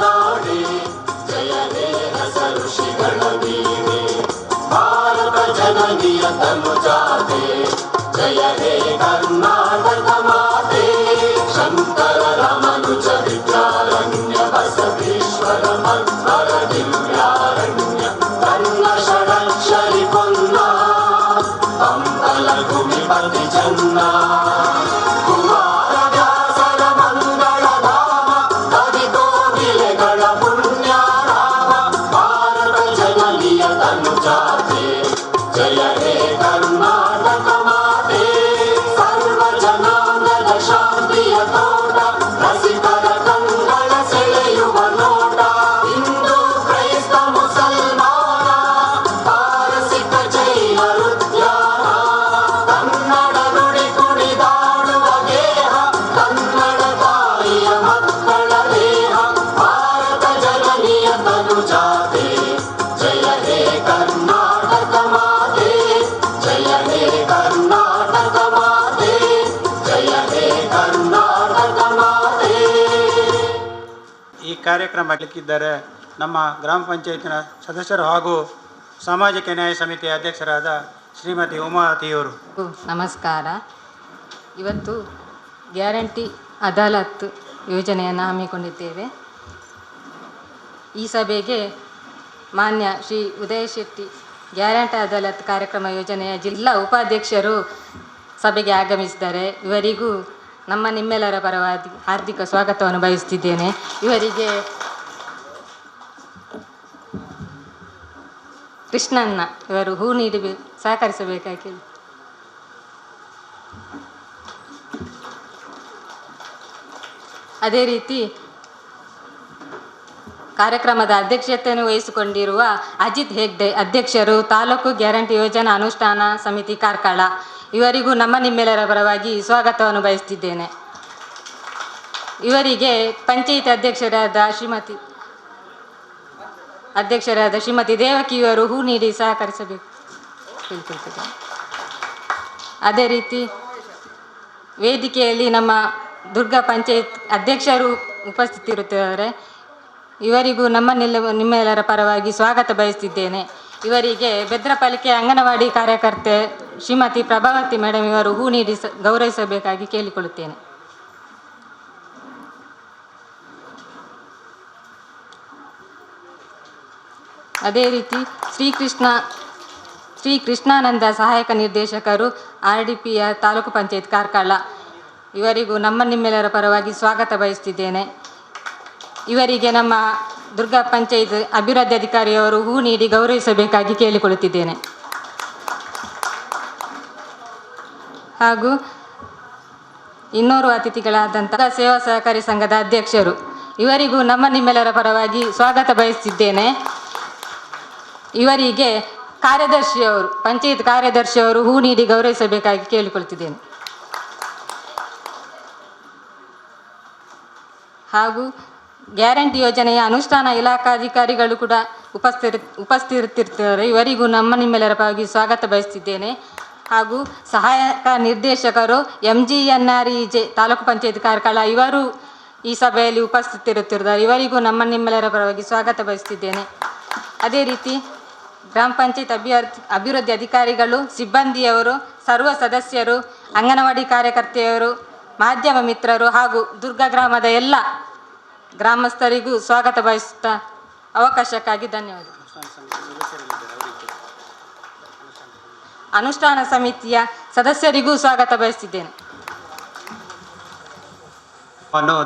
ನಾಡೆ ಜಯ ಹೇ ರಸ ಋಷಿಗಳ ವೀಣೆ ಭಾರತ ಜನನಿಯ ತನುಜಾತೆ ಜಯ ಹೇ ಕರ್ನಾಟಕ ಮಾತೆ ಶಂಕರ ರಮನುಜ ವಿದ್ಯಾರಣ್ಯ ಬಸವೇಶ್ವರ ಮಧ್ವರ ದಿವ್ಯಾರಣ್ಯ ಕನ್ನ ಷಡಕ್ಷರಿ ಪೊನ್ನ ಪಂಪಲ ಭೂಮಿಪತಿ ಜನ್ನ ಜಯ ಹೇ ಕರ್ನಾಟಕ ಮಾತೆ ಸರ್ವ ಜನಾಂಗದ ಶಾಂತಿಯ ತೋಟ ರಸಿಕರ ಕಂಗಳ ಸೆಳೆಯುವ ನೋಟ ಹಿಂದೂ ಕ್ರೈಸ್ತ ಮುಸಲ್ಮಾನ ಪಾರಸಿಕ ಜೈನ ಉದ್ಯಾನ ಕನ್ನಡ ನುಡಿ ಕುಣಿದಾಡುವ ಗೇಹ ಕನ್ನಡ ತಾಯಿಯ ಮಕ್ಕಳ ದೇಹ ಭಾರತ ಜನನಿಯ ತನುಜಾತೆ ಜಯ ಹೇ ಕರ್ನಾಟಕ ಮಾತೆ ಜಯ ಹೇ ಕರ್ನಾಟಕ ಮಾತೆ ಜಯ ಹೇ ಕರ್ನಾಟಕ ಮಾತೆ. ಈ ಕಾರ್ಯಕ್ರಮ ಮಾಡಲಿಕ್ಕಿದ್ದಾರೆ ನಮ್ಮ ಗ್ರಾಮ ಪಂಚಾಯತಿನ ಸದಸ್ಯರು ಹಾಗೂ ಸಾಮಾಜಿಕ ನ್ಯಾಯ ಸಮಿತಿಯ ಅಧ್ಯಕ್ಷರಾದ ಶ್ರೀಮತಿ ಉಮಾವತಿಯವರು. ನಮಸ್ಕಾರ. ಇವತ್ತು ಗ್ಯಾರಂಟಿ ಅದಾಲತ್ ಯೋಜನೆಯನ್ನು ಹಮ್ಮಿಕೊಂಡಿದ್ದೇವೆ. ಈ ಸಭೆಗೆ ಮಾನ್ಯ ಶ್ರೀ ಉದಯ ಶೆಟ್ಟಿ ಗ್ಯಾರಂಟಿ ಅದಾಲತ್ ಕಾರ್ಯಕ್ರಮ ಯೋಜನೆಯ ಜಿಲ್ಲಾ ಉಪಾಧ್ಯಕ್ಷರು ಸಭೆಗೆ ಆಗಮಿಸಿದ್ದಾರೆ. ಇವರಿಗೂ ನಿಮ್ಮೆಲ್ಲರ ಪರವಾಗಿ ಹಾರ್ದಿಕ ಸ್ವಾಗತವನ್ನು ಬಯಸುತ್ತಿದ್ದೇನೆ. ಇವರಿಗೆ ಕೃಷ್ಣಣ್ಣ ಇವರು ಹೂ ನೀಡಿ ಸಹಕರಿಸಬೇಕಾಗಿ. ಅದೇ ರೀತಿ ಕಾರ್ಯಕ್ರಮದ ಅಧ್ಯಕ್ಷತೆಯನ್ನು ವಹಿಸಿಕೊಂಡಿರುವ ಅಜಿತ್ ಹೆಗ್ಡೆ ಅಧ್ಯಕ್ಷರು, ತಾಲೂಕು ಗ್ಯಾರಂಟಿ ಯೋಜನಾ ಅನುಷ್ಠಾನ ಸಮಿತಿ ಕಾರ್ಕಳ, ಇವರಿಗೂ ನಿಮ್ಮೆಲ್ಲರ ಪರವಾಗಿ ಸ್ವಾಗತವನ್ನು ಬಯಸುತ್ತಿದ್ದೇನೆ. ಇವರಿಗೆ ಪಂಚಾಯಿತಿ ಅಧ್ಯಕ್ಷರಾದ ಶ್ರೀಮತಿ ದೇವಕಿ ಇವರು ಹೂ ನೀಡಿ ಸಹಕರಿಸಬೇಕು ಕೇಳಿಕೊಳ್ತಿದ್ದೇನೆ. ಅದೇ ರೀತಿ ವೇದಿಕೆಯಲ್ಲಿ ನಮ್ಮ ದುರ್ಗಾ ಪಂಚಾಯತ್ ಅಧ್ಯಕ್ಷರು ಉಪಸ್ಥಿತಿರುತ್ತಿದ್ದಾರೆ. ಇವರಿಗೂ ನಿಮ್ಮೆಲ್ಲರ ಪರವಾಗಿ ಸ್ವಾಗತ ಬಯಸುತ್ತಿದ್ದೇನೆ. ಇವರಿಗೆ ಬೆದ್ರಪಾಲಿಕೆ ಅಂಗನವಾಡಿ ಕಾರ್ಯಕರ್ತೆ ಶ್ರೀಮತಿ ಪ್ರಭಾವತಿ ಮೇಡಮ್ ಇವರು ಹೂ ನೀಡಿ ಗೌರವಿಸಬೇಕಾಗಿ ಕೇಳಿಕೊಳ್ಳುತ್ತೇನೆ. ಅದೇ ರೀತಿ ಶ್ರೀ ಕೃಷ್ಣಾನಂದ ಸಹಾಯಕ ನಿರ್ದೇಶಕರು RDPಯ ತಾಲೂಕು ಪಂಚಾಯತ್ ಕಾರ್ಕಳ, ಇವರಿಗೂ ನಿಮ್ಮೆಲ್ಲರ ಪರವಾಗಿ ಸ್ವಾಗತ ಬಯಸುತ್ತಿದ್ದೇನೆ. ಇವರಿಗೆ ನಮ್ಮ ದುರ್ಗಾ ಪಂಚಾಯತ್ ಅಭಿವೃದ್ಧಿ ಅಧಿಕಾರಿಯವರು ಹೂ ನೀಡಿ ಗೌರವಿಸಬೇಕಾಗಿ ಕೇಳಿಕೊಳ್ಳುತ್ತಿದ್ದೇನೆ. ಹಾಗೂ ಇನ್ನೋರ್ವ ಅತಿಥಿಗಳಾದಂತಹ ಸೇವಾ ಸಹಕಾರಿ ಸಂಘದ ಅಧ್ಯಕ್ಷರು, ಇವರಿಗೂ ನಿಮ್ಮೆಲ್ಲರ ಪರವಾಗಿ ಸ್ವಾಗತ ಬಯಸುತ್ತಿದ್ದೇನೆ. ಇವರಿಗೆ ಪಂಚಾಯತ್ ಕಾರ್ಯದರ್ಶಿಯವರು ಹೂ ನೀಡಿ ಗೌರವಿಸಬೇಕಾಗಿ ಕೇಳಿಕೊಳ್ತಿದ್ದೇನೆ. ಹಾಗೂ ಗ್ಯಾರಂಟಿ ಯೋಜನೆಯ ಅನುಷ್ಠಾನ ಇಲಾಖಾಧಿಕಾರಿಗಳು ಕೂಡ ಉಪಸ್ಥಿತಿರ್ತಾರೆ. ಇವರಿಗೂ ನಿಮ್ಮೆಲ್ಲರ ಪರವಾಗಿ ಸ್ವಾಗತ ಬಯಸುತ್ತಿದ್ದೇನೆ. ಹಾಗೂ ಸಹಾಯಕ ನಿರ್ದೇಶಕರು MGNREJ ತಾಲೂಕು ಪಂಚಾಯತ್ ಕಾರ್ಕಳ, ಇವರು ಈ ಸಭೆಯಲ್ಲಿ ಉಪಸ್ಥಿತಿರುತ್ತಿದ್ದಾರೆ. ಇವರಿಗೂ ನಿಮ್ಮೆಲ್ಲರ ಪರವಾಗಿ ಸ್ವಾಗತ ಬಯಸುತ್ತಿದ್ದೇನೆ. ಅದೇ ರೀತಿ ಗ್ರಾಮ ಪಂಚಾಯತ್ ಅಭಿವೃದ್ಧಿ ಅಧಿಕಾರಿಗಳು, ಸಿಬ್ಬಂದಿಯವರು, ಸರ್ವ ಸದಸ್ಯರು, ಅಂಗನವಾಡಿ ಕಾರ್ಯಕರ್ತೆಯರು, ಮಾಧ್ಯಮ ಮಿತ್ರರು ಹಾಗೂ ದುರ್ಗಾ ಗ್ರಾಮದ ಎಲ್ಲ ಗ್ರಾಮಸ್ಥರಿಗೂ ಸ್ವಾಗತ ಬಯಸುತ್ತಾ ಅವಕಾಶಕ್ಕಾಗಿ ಧನ್ಯವಾದ. ಅನುಷ್ಠಾನ ಸಮಿತಿಯ ಸದಸ್ಯರಿಗೂ ಸ್ವಾಗತ ಬಯಸುತ್ತಿದ್ದೇನೆ.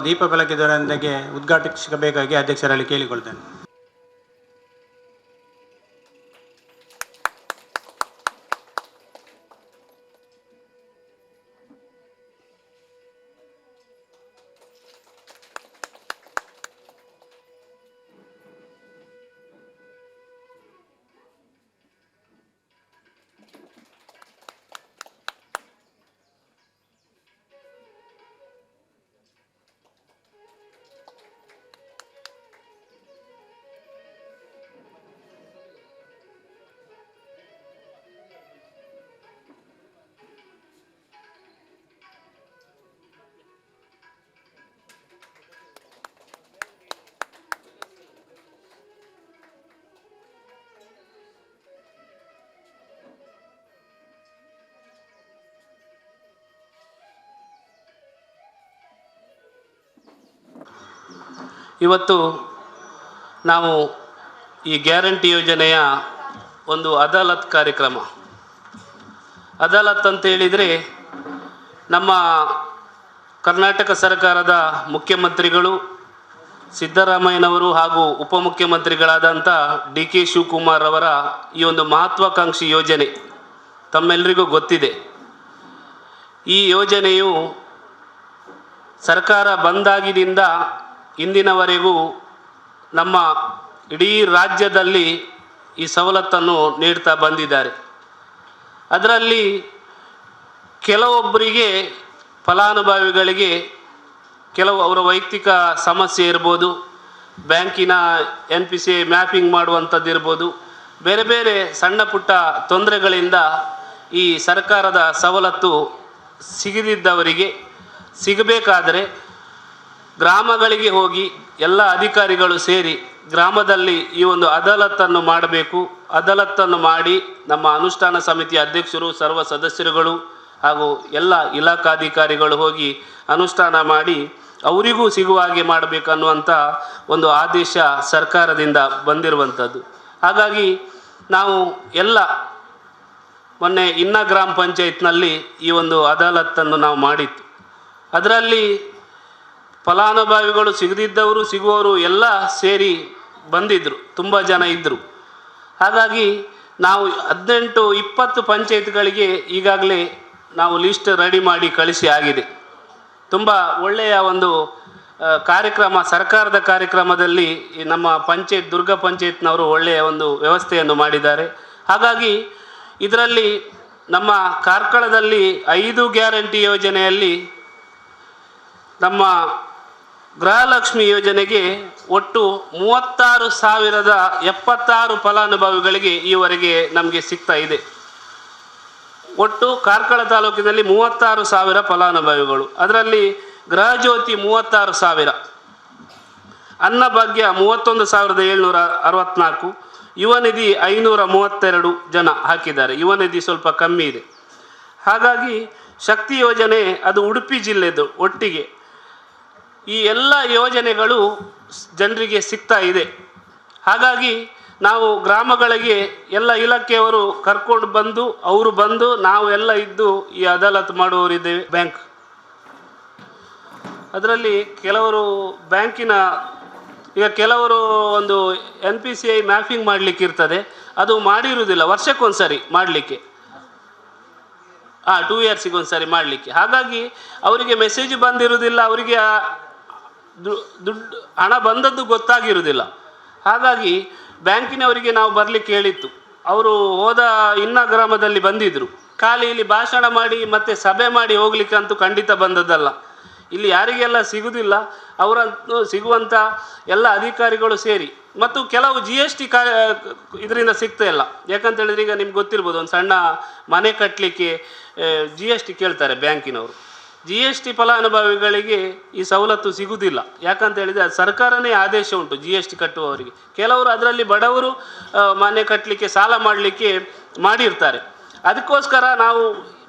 ದೀಪ ಬೆಳಕಿದರೊಂದಿಗೆ ಉದ್ಘಾಟಿಸಬೇಕಾಗಿ ಅಧ್ಯಕ್ಷರಲ್ಲಿ ಕೇಳಿಕೊಳ್ತೇನೆ. ಇವತ್ತು ನಾವು ಈ ಗ್ಯಾರಂಟಿ ಯೋಜನೆಯ ಒಂದು ಅದಾಲತ್ ಕಾರ್ಯಕ್ರಮ. ಅದಾಲತ್ ಅಂತ ಹೇಳಿದರೆ ನಮ್ಮ ಕರ್ನಾಟಕ ಸರ್ಕಾರದ ಮುಖ್ಯಮಂತ್ರಿಗಳು ಸಿದ್ದರಾಮಯ್ಯನವರು ಹಾಗೂ ಉಪಮುಖ್ಯಮಂತ್ರಿಗಳಾದಂಥ ಡಿ ಕೆ ಶಿವಕುಮಾರ್ ಅವರ ಈ ಒಂದು ಮಹತ್ವಾಕಾಂಕ್ಷಿ ಯೋಜನೆ ತಮ್ಮೆಲ್ಲರಿಗೂ ಗೊತ್ತಿದೆ. ಈ ಯೋಜನೆಯು ಸರ್ಕಾರ ಬಂದಾಗಿನಿಂದ ಇಂದಿನವರೆಗೂ ನಮ್ಮ ಇಡೀ ರಾಜ್ಯದಲ್ಲಿ ಈ ಸವಲತ್ತನ್ನು ನೀಡ್ತಾ ಬಂದಿದ್ದಾರೆ. ಅದರಲ್ಲಿ ಕೆಲವೊಬ್ಬರಿಗೆ ಫಲಾನುಭವಿಗಳಿಗೆ ಕೆಲವು ಅವರ ವೈಯಕ್ತಿಕ ಸಮಸ್ಯೆ ಇರ್ಬೋದು, ಬ್ಯಾಂಕಿನ NPCI ಮ್ಯಾಪಿಂಗ್ ಮಾಡುವಂಥದ್ದು ಇರ್ಬೋದು, ಬೇರೆ ಬೇರೆ ಸಣ್ಣ ಪುಟ್ಟ ತೊಂದರೆಗಳಿಂದ ಈ ಸರ್ಕಾರದ ಸವಲತ್ತು ಸಿಗದಿದ್ದವರಿಗೆ ಸಿಗಬೇಕಾದರೆ ಗ್ರಾಮಗಳಿಗೆ ಹೋಗಿ ಎಲ್ಲ ಅಧಿಕಾರಿಗಳು ಸೇರಿ ಗ್ರಾಮದಲ್ಲಿ ಈ ಒಂದು ಅದಾಲತ್ತನ್ನು ಮಾಡಬೇಕು. ಅದಾಲತ್ತನ್ನು ಮಾಡಿ ನಮ್ಮ ಅನುಷ್ಠಾನ ಸಮಿತಿಯ ಅಧ್ಯಕ್ಷರು, ಸರ್ವ ಸದಸ್ಯರುಗಳು ಹಾಗೂ ಎಲ್ಲ ಇಲಾಖಾಧಿಕಾರಿಗಳು ಹೋಗಿ ಅನುಷ್ಠಾನ ಮಾಡಿ ಅವರಿಗೂ ಸಿಗುವ ಹಾಗೆ ಮಾಡಬೇಕನ್ನುವಂಥ ಒಂದು ಆದೇಶ ಸರ್ಕಾರದಿಂದ ಬಂದಿರುವಂಥದ್ದು. ಹಾಗಾಗಿ ನಾವು ಎಲ್ಲ ಮೊನ್ನೆ ಇನ್ನ ಗ್ರಾಮ ಪಂಚಾಯತ್ನಲ್ಲಿ ಈ ಒಂದು ಅದಾಲತ್ತನ್ನು ನಾವು ಮಾಡಿತ್ತು. ಅದರಲ್ಲಿ ಫಲಾನುಭವಿಗಳು ಸಿಗದಿದ್ದವರು ಸಿಗುವವರು ಎಲ್ಲ ಸೇರಿ ಬಂದಿದ್ದರು, ತುಂಬ ಜನ ಇದ್ದರು. ಹಾಗಾಗಿ ನಾವು 18-20 ಪಂಚಾಯತ್ಗಳಿಗೆ ಈಗಾಗಲೇ ನಾವು ಲಿಸ್ಟ್ ರೆಡಿ ಮಾಡಿ ಕಳಿಸಿ ಆಗಿದೆ. ತುಂಬ ಒಳ್ಳೆಯ ಒಂದು ಕಾರ್ಯಕ್ರಮ, ಸರ್ಕಾರದ ಕಾರ್ಯಕ್ರಮದಲ್ಲಿ ನಮ್ಮ ಪಂಚಾಯತ್ ದುರ್ಗ ಪಂಚಾಯತ್ನವರು ಒಳ್ಳೆಯ ಒಂದು ವ್ಯವಸ್ಥೆಯನ್ನು ಮಾಡಿದ್ದಾರೆ. ಹಾಗಾಗಿ ಇದರಲ್ಲಿ ನಮ್ಮ ಕಾರ್ಕಳದಲ್ಲಿ 5 ಗ್ಯಾರಂಟಿ ಯೋಜನೆಯಲ್ಲಿ ನಮ್ಮ ಗೃಹಲಕ್ಷ್ಮಿ ಯೋಜನೆಗೆ ಒಟ್ಟು 36,076 ಫಲಾನುಭವಿಗಳಿಗೆ ಈವರೆಗೆ ನಮಗೆ ಸಿಗ್ತಾ ಇದೆ. ಒಟ್ಟು ಕಾರ್ಕಳ ತಾಲೂಕಿನಲ್ಲಿ 36,000 ಫಲಾನುಭವಿಗಳು. ಅದರಲ್ಲಿ ಗೃಹಜ್ಯೋತಿ 36,000, ಅನ್ನಭಾಗ್ಯ 31,764, ಯುವನಿಧಿ 532 ಜನ ಹಾಕಿದ್ದಾರೆ. ಯುವನಿಧಿ ಸ್ವಲ್ಪ ಕಮ್ಮಿ ಇದೆ. ಹಾಗಾಗಿ ಶಕ್ತಿ ಯೋಜನೆ ಅದು ಉಡುಪಿ ಜಿಲ್ಲೆದು ಒಟ್ಟಿಗೆ ಈ ಎಲ್ಲ ಯೋಜನೆಗಳು ಜನರಿಗೆ ಸಿಗ್ತಾ ಇದೆ. ಹಾಗಾಗಿ ನಾವು ಗ್ರಾಮಗಳಿಗೆ ಎಲ್ಲ ಇಲಾಖೆಯವರು ಕರ್ಕೊಂಡು ಬಂದು ಅವರು ಬಂದು ನಾವು ಎಲ್ಲ ಇದ್ದು ಈ ಅದಾಲತ್ ಮಾಡುವವರಿದ್ದೇವೆ. ಬ್ಯಾಂಕ್ ಅದರಲ್ಲಿ ಕೆಲವರು ಬ್ಯಾಂಕಿನ ಈಗ ಕೆಲವರು ಒಂದು NPCI ಮ್ಯಾಪಿಂಗ್ ಮಾಡಲಿಕ್ಕೆ ಇರ್ತದೆ, ಅದು ಮಾಡಿರುವುದಿಲ್ಲ, ವರ್ಷಕ್ಕೊಂದ್ಸರಿ ಮಾಡಲಿಕ್ಕೆ, 2 ಇಯರ್ಸಿಗೆ ಒಂದ್ಸರಿ ಮಾಡಲಿಕ್ಕೆ. ಹಾಗಾಗಿ ಅವರಿಗೆ ಮೆಸೇಜ್ ಬಂದಿರುವುದಿಲ್ಲ, ಅವರಿಗೆ ದುಡ್ಡು ಹಣ ಬಂದದ್ದು ಗೊತ್ತಾಗಿರುವುದಿಲ್ಲ. ಹಾಗಾಗಿ ಬ್ಯಾಂಕಿನವರಿಗೆ ನಾವು ಬರಲಿಕ್ಕೆ ಹೇಳಿತ್ತು. ಅವರು ಹೋದ ಇನ್ನ ಗ್ರಾಮದಲ್ಲಿ ಬಂದಿದ್ದರು. ಖಾಲಿ ಇಲ್ಲಿ ಭಾಷಣ ಮಾಡಿ ಮತ್ತು ಸಭೆ ಮಾಡಿ ಹೋಗ್ಲಿಕ್ಕೆ ಅಂತೂ ಖಂಡಿತ ಬಂದದ್ದಲ್ಲ. ಇಲ್ಲಿ ಯಾರಿಗೆಲ್ಲ ಸಿಗುವುದಿಲ್ಲ ಅವರಂತೂ ಸಿಗುವಂಥ ಎಲ್ಲ ಅಧಿಕಾರಿಗಳು ಸೇರಿ ಮತ್ತು ಕೆಲವು GST ಇದರಿಂದ ಸಿಗ್ತಾ ಇಲ್ಲ. ಯಾಕಂತೇಳಿದ್ರೆ ಈಗ ನಿಮ್ಗೆ ಗೊತ್ತಿರ್ಬೋದು, ಒಂದು ಸಣ್ಣ ಮನೆ ಕಟ್ಟಲಿಕ್ಕೆ GST ಕೇಳ್ತಾರೆ ಬ್ಯಾಂಕಿನವರು. GST ಫಲಾನುಭವಿಗಳಿಗೆ ಈ ಸವಲತ್ತು ಸಿಗುವುದಿಲ್ಲ. ಯಾಕಂತೇಳಿದರೆ ಅದು ಸರ್ಕಾರನೇ ಆದೇಶ ಉಂಟು GST ಕಟ್ಟುವವರಿಗೆ. ಕೆಲವರು ಅದರಲ್ಲಿ ಬಡವರು ಮನೆ ಕಟ್ಟಲಿಕ್ಕೆ ಸಾಲ ಮಾಡಲಿಕ್ಕೆ ಮಾಡಿರ್ತಾರೆ. ಅದಕ್ಕೋಸ್ಕರ ನಾವು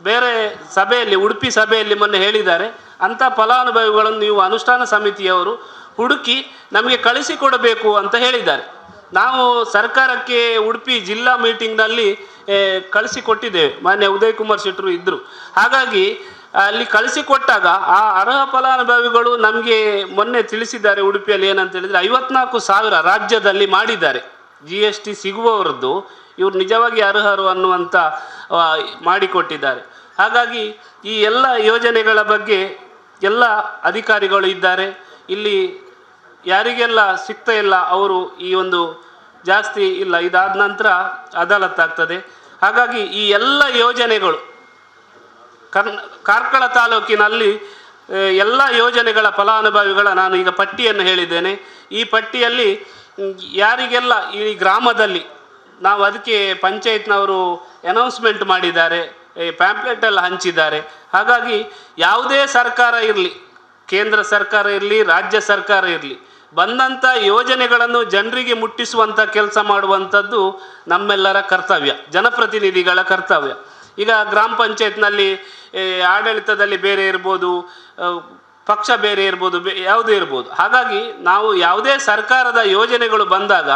ಬೇರೆ ಸಭೆಯಲ್ಲಿ, ಉಡುಪಿ ಸಭೆಯಲ್ಲಿ ಮೊನ್ನೆ ಹೇಳಿದ್ದಾರೆ, ಅಂಥ ಫಲಾನುಭವಿಗಳನ್ನು ನೀವು ಅನುಷ್ಠಾನ ಸಮಿತಿಯವರು ಹುಡುಕಿ ನಮಗೆ ಕಳಿಸಿಕೊಡಬೇಕು ಅಂತ ಹೇಳಿದ್ದಾರೆ. ನಾವು ಸರ್ಕಾರಕ್ಕೆ ಉಡುಪಿ ಜಿಲ್ಲಾ ಮೀಟಿಂಗ್ನಲ್ಲಿ ಕಳಿಸಿಕೊಟ್ಟಿದ್ದೇವೆ. ಮಾನ್ಯ ಉದಯ್ ಕುಮಾರ್ ಶೆಟ್ಟರು ಇದ್ದರು. ಹಾಗಾಗಿ ಅಲ್ಲಿ ಕಳಿಸಿಕೊಟ್ಟಾಗ ಆ ಅರ್ಹ ಫಲಾನುಭವಿಗಳು ನಮಗೆ ಮೊನ್ನೆ ತಿಳಿಸಿದ್ದಾರೆ ಉಡುಪಿಯಲ್ಲಿ ಏನಂತ ಹೇಳಿದರೆ 54,000 ರಾಜ್ಯದಲ್ಲಿ ಮಾಡಿದ್ದಾರೆ. GST ಸಿಗುವವರದ್ದು ಇವರು ನಿಜವಾಗಿ ಅರ್ಹರು ಅನ್ನುವಂಥ ಮಾಡಿಕೊಟ್ಟಿದ್ದಾರೆ. ಹಾಗಾಗಿ ಈ ಎಲ್ಲ ಯೋಜನೆಗಳ ಬಗ್ಗೆ ಎಲ್ಲ ಅಧಿಕಾರಿಗಳು ಇದ್ದಾರೆ. ಇಲ್ಲಿ ಯಾರಿಗೆಲ್ಲ ಸಿಗ್ತಾ ಇಲ್ಲ ಅವರು ಈ ಒಂದು ಜಾಸ್ತಿ ಇಲ್ಲ, ಇದಾದ ನಂತರ ಅದಾಲತ್ ಆಗ್ತದೆ. ಹಾಗಾಗಿ ಈ ಎಲ್ಲ ಯೋಜನೆಗಳು ಕಾರ್ಕಳ ತಾಲೂಕಿನಲ್ಲಿ ಎಲ್ಲ ಯೋಜನೆಗಳ ಫಲಾನುಭವಿಗಳ ನಾನು ಈಗ ಪಟ್ಟಿಯನ್ನು ಹೇಳಿದ್ದೇನೆ. ಈ ಪಟ್ಟಿಯಲ್ಲಿ ಯಾರಿಗೆಲ್ಲ ಈ ಗ್ರಾಮದಲ್ಲಿ ನಾವು ಅದಕ್ಕೆ ಪಂಚಾಯತ್ನವರು ಅನೌನ್ಸ್ಮೆಂಟ್ ಮಾಡಿದ್ದಾರೆ, ಪ್ಯಾಂಪ್ಲೆಟ್ ಎಲ್ಲ ಹಂಚಿದ್ದಾರೆ. ಹಾಗಾಗಿ ಯಾವುದೇ ಸರ್ಕಾರ ಇರಲಿ, ಕೇಂದ್ರ ಸರ್ಕಾರ ಇರಲಿ, ರಾಜ್ಯ ಸರ್ಕಾರ ಇರಲಿ, ಬಂದಂಥ ಯೋಜನೆಗಳನ್ನು ಜನರಿಗೆ ಮುಟ್ಟಿಸುವಂಥ ಕೆಲಸ ಮಾಡುವಂಥದ್ದು ನಮ್ಮೆಲ್ಲರ ಕರ್ತವ್ಯ, ಜನಪ್ರತಿನಿಧಿಗಳ ಕರ್ತವ್ಯ. ಈಗ ಗ್ರಾಮ ಪಂಚಾಯತ್ನಲ್ಲಿ ಆಡಳಿತದಲ್ಲಿ ಬೇರೆ ಇರ್ಬೋದು, ಪಕ್ಷ ಬೇರೆ ಇರ್ಬೋದು, ಯಾವುದೇ ಇರ್ಬೋದು. ಹಾಗಾಗಿ ನಾವು ಯಾವುದೇ ಸರ್ಕಾರದ ಯೋಜನೆಗಳು ಬಂದಾಗ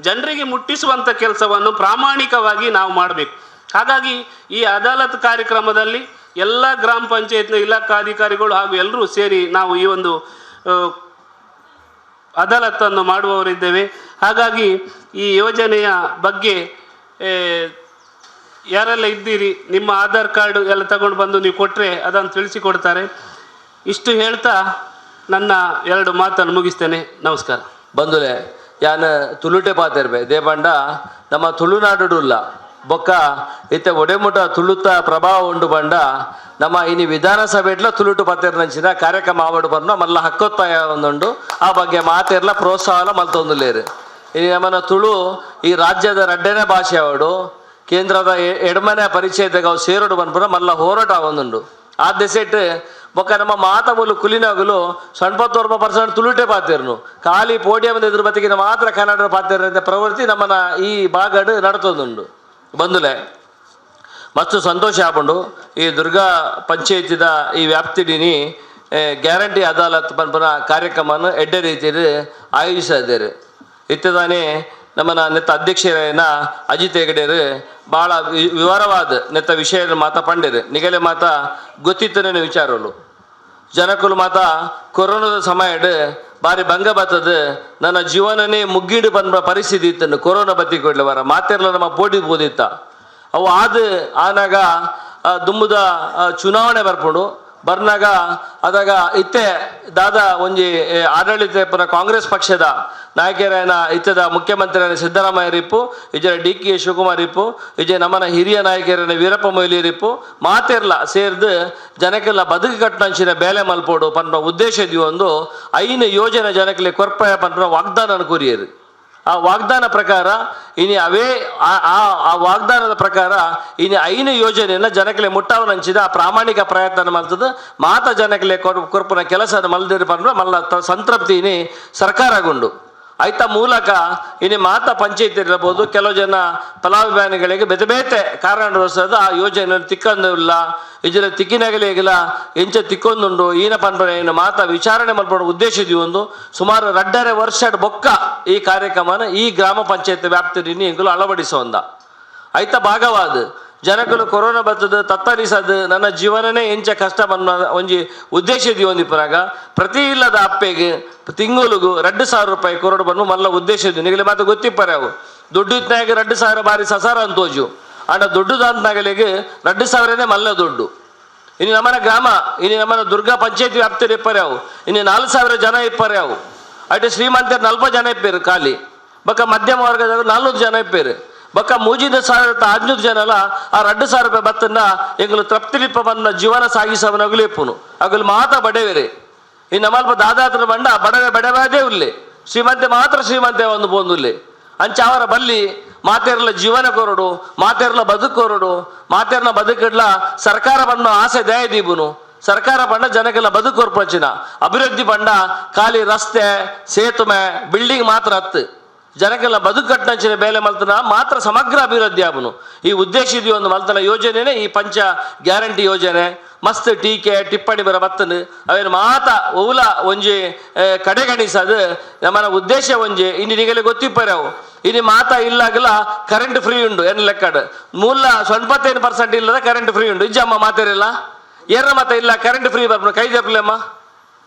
ಜನರಿಗೆ ಮುಟ್ಟಿಸುವಂಥ ಕೆಲಸವನ್ನು ಪ್ರಾಮಾಣಿಕವಾಗಿ ನಾವು ಮಾಡಬೇಕು. ಹಾಗಾಗಿ ಈ ಅದಾಲತ್ ಕಾರ್ಯಕ್ರಮದಲ್ಲಿ ಎಲ್ಲ ಗ್ರಾಮ ಪಂಚಾಯತ್ನ ಇಲಾಖಾಧಿಕಾರಿಗಳು ಹಾಗೂ ಎಲ್ಲರೂ ಸೇರಿ ನಾವು ಈ ಒಂದು ಅದಾಲತ್ತನ್ನು ಮಾಡುವವರಿದ್ದೇವೆ. ಹಾಗಾಗಿ ಈ ಯೋಜನೆಯ ಬಗ್ಗೆ ಯಾರೆಲ್ಲ ಇದ್ದೀರಿ, ನಿಮ್ಮ ಆಧಾರ್ ಕಾರ್ಡು ಎಲ್ಲ ತಗೊಂಡು ಬಂದು ನೀವು ಕೊಟ್ಟರೆ ಅದನ್ನು ತಿಳಿಸಿಕೊಡ್ತಾರೆ. ಇಷ್ಟು ಹೇಳ್ತಾ ನನ್ನ 2 ಮಾತನ್ನು ಮುಗಿಸ್ತೇನೆ. ನಮಸ್ಕಾರ. ಬಂಧುಲೆ, ಯಾನ್ ತುಳುಟೆ ಪಾತಿರ್ಬೆ ದೇಬಂಡ ನಮ್ಮ ತುಳುನಾಡುಲ್ಲ ಬೊಕ್ಕ ಇತ್ತೆ ಒಡೆಮುಟ ತುಳುತ ಪ್ರಭಾವ ಉಂಡು ಬಂಡ ನಮ್ಮ ಇನಿ ವಿಧಾನಸಭೆಟ್ಲ ತುಳುಟು ಪಾತಿರ್ನಂಚಿನ ಕಾರ್ಯಕ್ರಮ ಆವಡು ಬಂದು ಮಲ್ಲ ಹಕ್ಕೊತ್ತಾಯ ಒಂದುಂಡು ಆ ಬಗ್ಗೆ ಮಾತೆರ್ಲ ಪ್ರೋತ್ಸಾಹ ಮಲ್ತೊಂದುಲೇರು. ಇನಿ ನಮ್ಮನ ತುಳು ಈ ರಾಜ್ಯದ ರಡ್ಡನೇ ಭಾಷೆ ಆವಡು ಕೇಂದ್ರದ ಎಡಮನೆ ಪರಿಚಯದಾಗ ಅವು ಸೇರೋಡು ಬಂದ್ಬಿಡ ಮಲ್ಲ ಹೋರಾಟ ಒಂದುಂಡು ಆ ದೆಸೆಟ್ ಬೊಕ್ಕ ನಮ್ಮ ಮಾತಬಲು ಕುಲಿನಾಗಲು 90% ತುಳುಟೆ ಪಾತಿರ್ನು ಖಾಲಿ ಪೋಡಿಯಂ ಎದುರು ಬತ್ತಿಗಿನ ಮಾತ್ರ ಕನ್ನಡ ಪಾತಿರ ಪ್ರವೃತ್ತಿ ನಮ್ಮನ ಈ ಬಾಗಡ್ ನಡ್ತೊಂದುಂಡು. ಬಂಧುಲೆ, ಮಸ್ತು ಸಂತೋಷ ಆಪುಂಡು ಈ ದುರ್ಗಾ ಪಂಚಾಯತಿದ ಈ ವ್ಯಾಪ್ತಿಡಿನಿ ಗ್ಯಾರಂಟಿ ಅದಾಲತ್ ಪನ್ಪುನ ಕಾರ್ಯಕ್ರಮವನ್ನು ಎಡ್ಡೆ ರೀತಿಯಲ್ಲಿ ಆಯೋಜಿಸಿದ್ದೇವೆ. ಇತ್ತದಾನೆ ನಮ್ಮನ ನೆತ್ತ ಅಧ್ಯಕ್ಷರೇನ ಅಜಿತ್ ಹೆಗಡೆರು ಭಾಳ ವಿವರವಾದ ನೆತ್ತ ವಿಷಯ ಮಾತ ಪಂಡಿರು ನಿಗಲೆ ಮಾತ ಗೊತ್ತಿತ್ತನೇ ವಿಚಾರಗಳು ಜನಕ್ಕಲು ಮಾತ ಕೊರೋನಾದ ಸಮಯಡ್ ಬಾರಿ ಭಂಗ ಬತ್ತದ ನನ್ನ ಜೀವನನೇ ಮುಗ್ಗಿಡು ಬಂದ ಪರಿಸ್ಥಿತಿ ಇತ್ತನ್ನು ಕೊರೋನಾ ಬತ್ತಿ ಕೊಡ್ಲಿ ವರ ಮಾತೆರ್ಲ ನಮ್ಮ ಪೋಟಿ ಬೋದಿತ್ತ ಅವು ಆನಾಗ ದುಮ್ಮದ ಚುನಾವಣೆ ಬರ್ಕೊಂಡು ಬರ್ನಾಗ ಅದಾಗ ಇತ್ತೆ ದಾದ ಒಂಜಿ ಆಡಳಿತ ಪುನ ಕಾಂಗ್ರೆಸ್ ಪಕ್ಷದ ನಾಯಕರೇನ ಇತ್ತದ ಮುಖ್ಯಮಂತ್ರಿನ ಸಿದ್ದರಾಮಯ್ಯರಿಪ್ಪು ಇಜರ DK ಶಿವಕುಮಾರ್ ಇಪ್ಪು ಇಜೆ ನಮ್ಮನ ಹಿರಿಯ ನಾಯಕರೇನ ವೀರಪ್ಪ ಮೊಯ್ಲಿರಿಪ್ಪು ಮಾತೆರ್ಲ ಸೇರ್ದು ಜನಕ್ಕೆಲ್ಲ ಬದುಕು ಕಟ್ಟಂಚಿನ ಬೇಲೆ ಮಲ್ಪೋಡು ಪನ್ಪ ಉದ್ದೇಶದಿ ಒಂದು 5 ಯೋಜನೆ ಜನಕ್ಕೆ ಕೊರ್ಪಾಯ ಪನ್ಪ ವಾಗ್ದಾನ ಕೂರಿಯರು. ಆ ವಾಗ್ದಾನ ಪ್ರಕಾರ ಇನಿ ಅವೇ ಆ ವಾಗ್ದಾನದ ಪ್ರಕಾರ ಇನಿ 5 ಯೋಜನೆಯನ್ನು ಜನಕ್ಕೆ ಮುಟ್ಟಾವನಂಚಿದ ಆ ಪ್ರಾಮಾಣಿಕ ಪ್ರಯತ್ನ ಮಲ್ತದ ಮಾತ ಜನಕ್ಕೆ ಕೊರ್ಪುನ ಕೆಲಸ ಮಲ್ದಿರಿ ಪನ್ಪ ಮಲ್ಲ ಸಂತೃಪ್ತಿ ಇನಿ ಸರ್ಕಾರಗೊಂಡು ಆಯ್ತ ಮೂಲಕ ಇನಿ ಮಾತ ಪಂಚಾಯತಿ ಇರಬಹುದು ಕೆಲವು ಜನ ಫಲಾನುಭವಿಗಳಿಗೆ ಬೇತೆ ಬೇತೆ ಕಾರಣವಶಾದ ಆ ಯೋಜನೆಯಲ್ಲಿ ತಿಕ್ಕೊಂದಿಲ್ಲ ಇದರ ತಿಕ್ಕಿನಾಗಲಿಗಿಲ್ಲ ಎಂಚ ತಿಕ್ಕೊಂದುಂಡು ಈನ ಪನ್ಪನ ಏನು ಮಾತ ವಿಚಾರಣೆ ಮಲ್ಪಡ ಉದ್ದೇಶದಿ ಒಂದು ಸುಮಾರು 2.5 ವರ್ಷ ಬೊಕ್ಕ ಈ ಕಾರ್ಯಕ್ರಮನ ಈ ಗ್ರಾಮ ಪಂಚಾಯತ್ ವ್ಯಾಪ್ತಿಯಲ್ಲಿ ಇಂಗಲು ಅಳವಡಿಸೋಂದ ಆಯ್ತ ಭಾಗವಾದ ಜನಗಳು ಕೊರೋನಾ ಬರ್ತದ ತತ್ತರಿಸದು ನನ್ನ ಜೀವನನೇ ಎಂಚ ಕಷ್ಟ ಬನ್ನ ಒಂಜಿ ಉದ್ದೇಶದಿ ಒಂದಿಪ್ಪನಾಗ ಪ್ರತಿ ಇಲ್ಲದ ಅಪ್ಪೆಗೆ ತಿಂಗಳಿಗೂ 2,000 ರೂಪಾಯಿ ಕೊರಡು ಬನ್ನು ಮಲ್ಲ ಉದ್ದೇಶದಿ ನಿಗಲಿ ಮಾತು ಗೊತ್ತಿಪ್ಪರೆ ಅವು ದುಡ್ಡು ಇತ್ನಾಗ 2,000 ಬಾರಿ ಸಸಾರ ಅಂತೋಜು ಅಂಡ ದುಡ್ಡು ದಾಂತನಾಗಲಿಗೆ 2,000ನೇ ಮಲ್ಲ ದುಡ್ಡು. ಇನ್ನು ನಮ್ಮನ ಗ್ರಾಮ ಇನ್ನು ನಮ್ಮನ ದುರ್ಗಾ ಪಂಚಾಯತಿ ವ್ಯಾಪ್ತಿ ಇಪ್ಪರೆ ಅವು ಇನ್ನು 4,000 ಜನ ಇಪ್ಪರೆ ಅವು ಅటు ಶ್ರೀಮಂತರು 40 ಜನ ಇಪ್ಪೇರು ಖಾಲಿ ಬಕ್ಕ ಮಧ್ಯಮ ವರ್ಗದಾಗ 400 ಜನ ಇಪ್ಪೇರು ಬಕ್ಕ 3,500 ಜನ ಅಲ್ಲ ಆ 2,000 ರೂಪಾಯಿ ಬತ್ತನ್ನ ಎಂಗಲು ತೃಪ್ತಿಲಿಪ್ಪ ಬಂದ ಜೀವನ ಸಾಗಿಸವನಗಲು ಇಪ್ಪುನು ಅಗಲು ಮಾತ ಬಡವೇರೆ ಇನ್ನು ಮಲ್ಪ ದಾದಾತ್ರ ಬಂಡ ಬಡವೆ ಬಡವಾದೇ ಉಲ್ಲೆ ಶ್ರೀಮಂತೆ ಮಾತ್ರ ಶ್ರೀಮಂತೆ ಒಂದು ಬೋಂದುಲ್ಲೆ ಅಂಚ ಅವರ ಬಲ್ಲಿ ಮಾತೆರ್ಲ ಜೀವನ ಕೊರಡು ಮಾತೆರ್ಲ ಬದುಕು ಕೊರಡು ಮಾತೆರ್ನ ಬದುಕಿಡ್ಲ ಸರ್ಕಾರ ಬಂದ ಆಸೆ ದಯ ದೀಬುನು ಸರ್ಕಾರ ಬಂಡ ಜನಕ್ಕೆಲ್ಲ ಬದುಕು ಕೊರ್ಪಂಚಿನ ಅಭಿವೃದ್ಧಿ ಬಂಡ ಖಾಲಿ ರಸ್ತೆ ಸೇತುವೆ ಬಿಲ್ಡಿಂಗ್ ಮಾತ್ರ ಹತ್ತು ಜನಕ್ಕೆಲ್ಲ ಬದುಕು ಕಟ್ಟಂಚಿನ ಬೇಲೆ ಮಲ್ತನ ಮಾತ್ರ ಸಮಗ್ರ ಅಭಿವೃದ್ಧಿ ಆಗುನು ಈ ಉದ್ದೇಶದಿ ಒಂದು ಮಲ್ತನ ಯೋಜನೆನೇ ಈ ಪಂಚ ಗ್ಯಾರಂಟಿ ಯೋಜನೆ ಮಸ್ತ್ ಟೀಕೆ ಟಿಪ್ಪಣಿ ಬರ ಬತ್ತನು ಅವೇನು ಮಾತ ಓಲ ಒಂಜಿ ಕಡೆಗಣಿಸದು ನಮ್ಮನ ಉದ್ದೇಶ ಒಂಜಿ ಇನ್ನು ನಿಗಲೆ ಗೊತ್ತಿಪ್ಪರೆ ಅವು ಇನ್ನು ಮಾತ ಇಲ್ಲಾಗಲ್ಲ ಕರೆಂಟ್ ಫ್ರೀ ಉಂಡು ಏನು ಲೆಕ್ಕಡ್ ಮೂಲ 95% ಇಲ್ಲದ ಕರೆಂಟ್ ಫ್ರೀ ಉಂಡು ಇಜ್ಜಮ್ಮ ಮಾತೇರಿಲ್ಲ ಏರ ಮಾತ ಇಲ್ಲ ಕರೆಂಟ್ ಫ್ರೀ ಬರ್ಬೋದು ಕೈ ಜಪ್ಲಮ್ಮ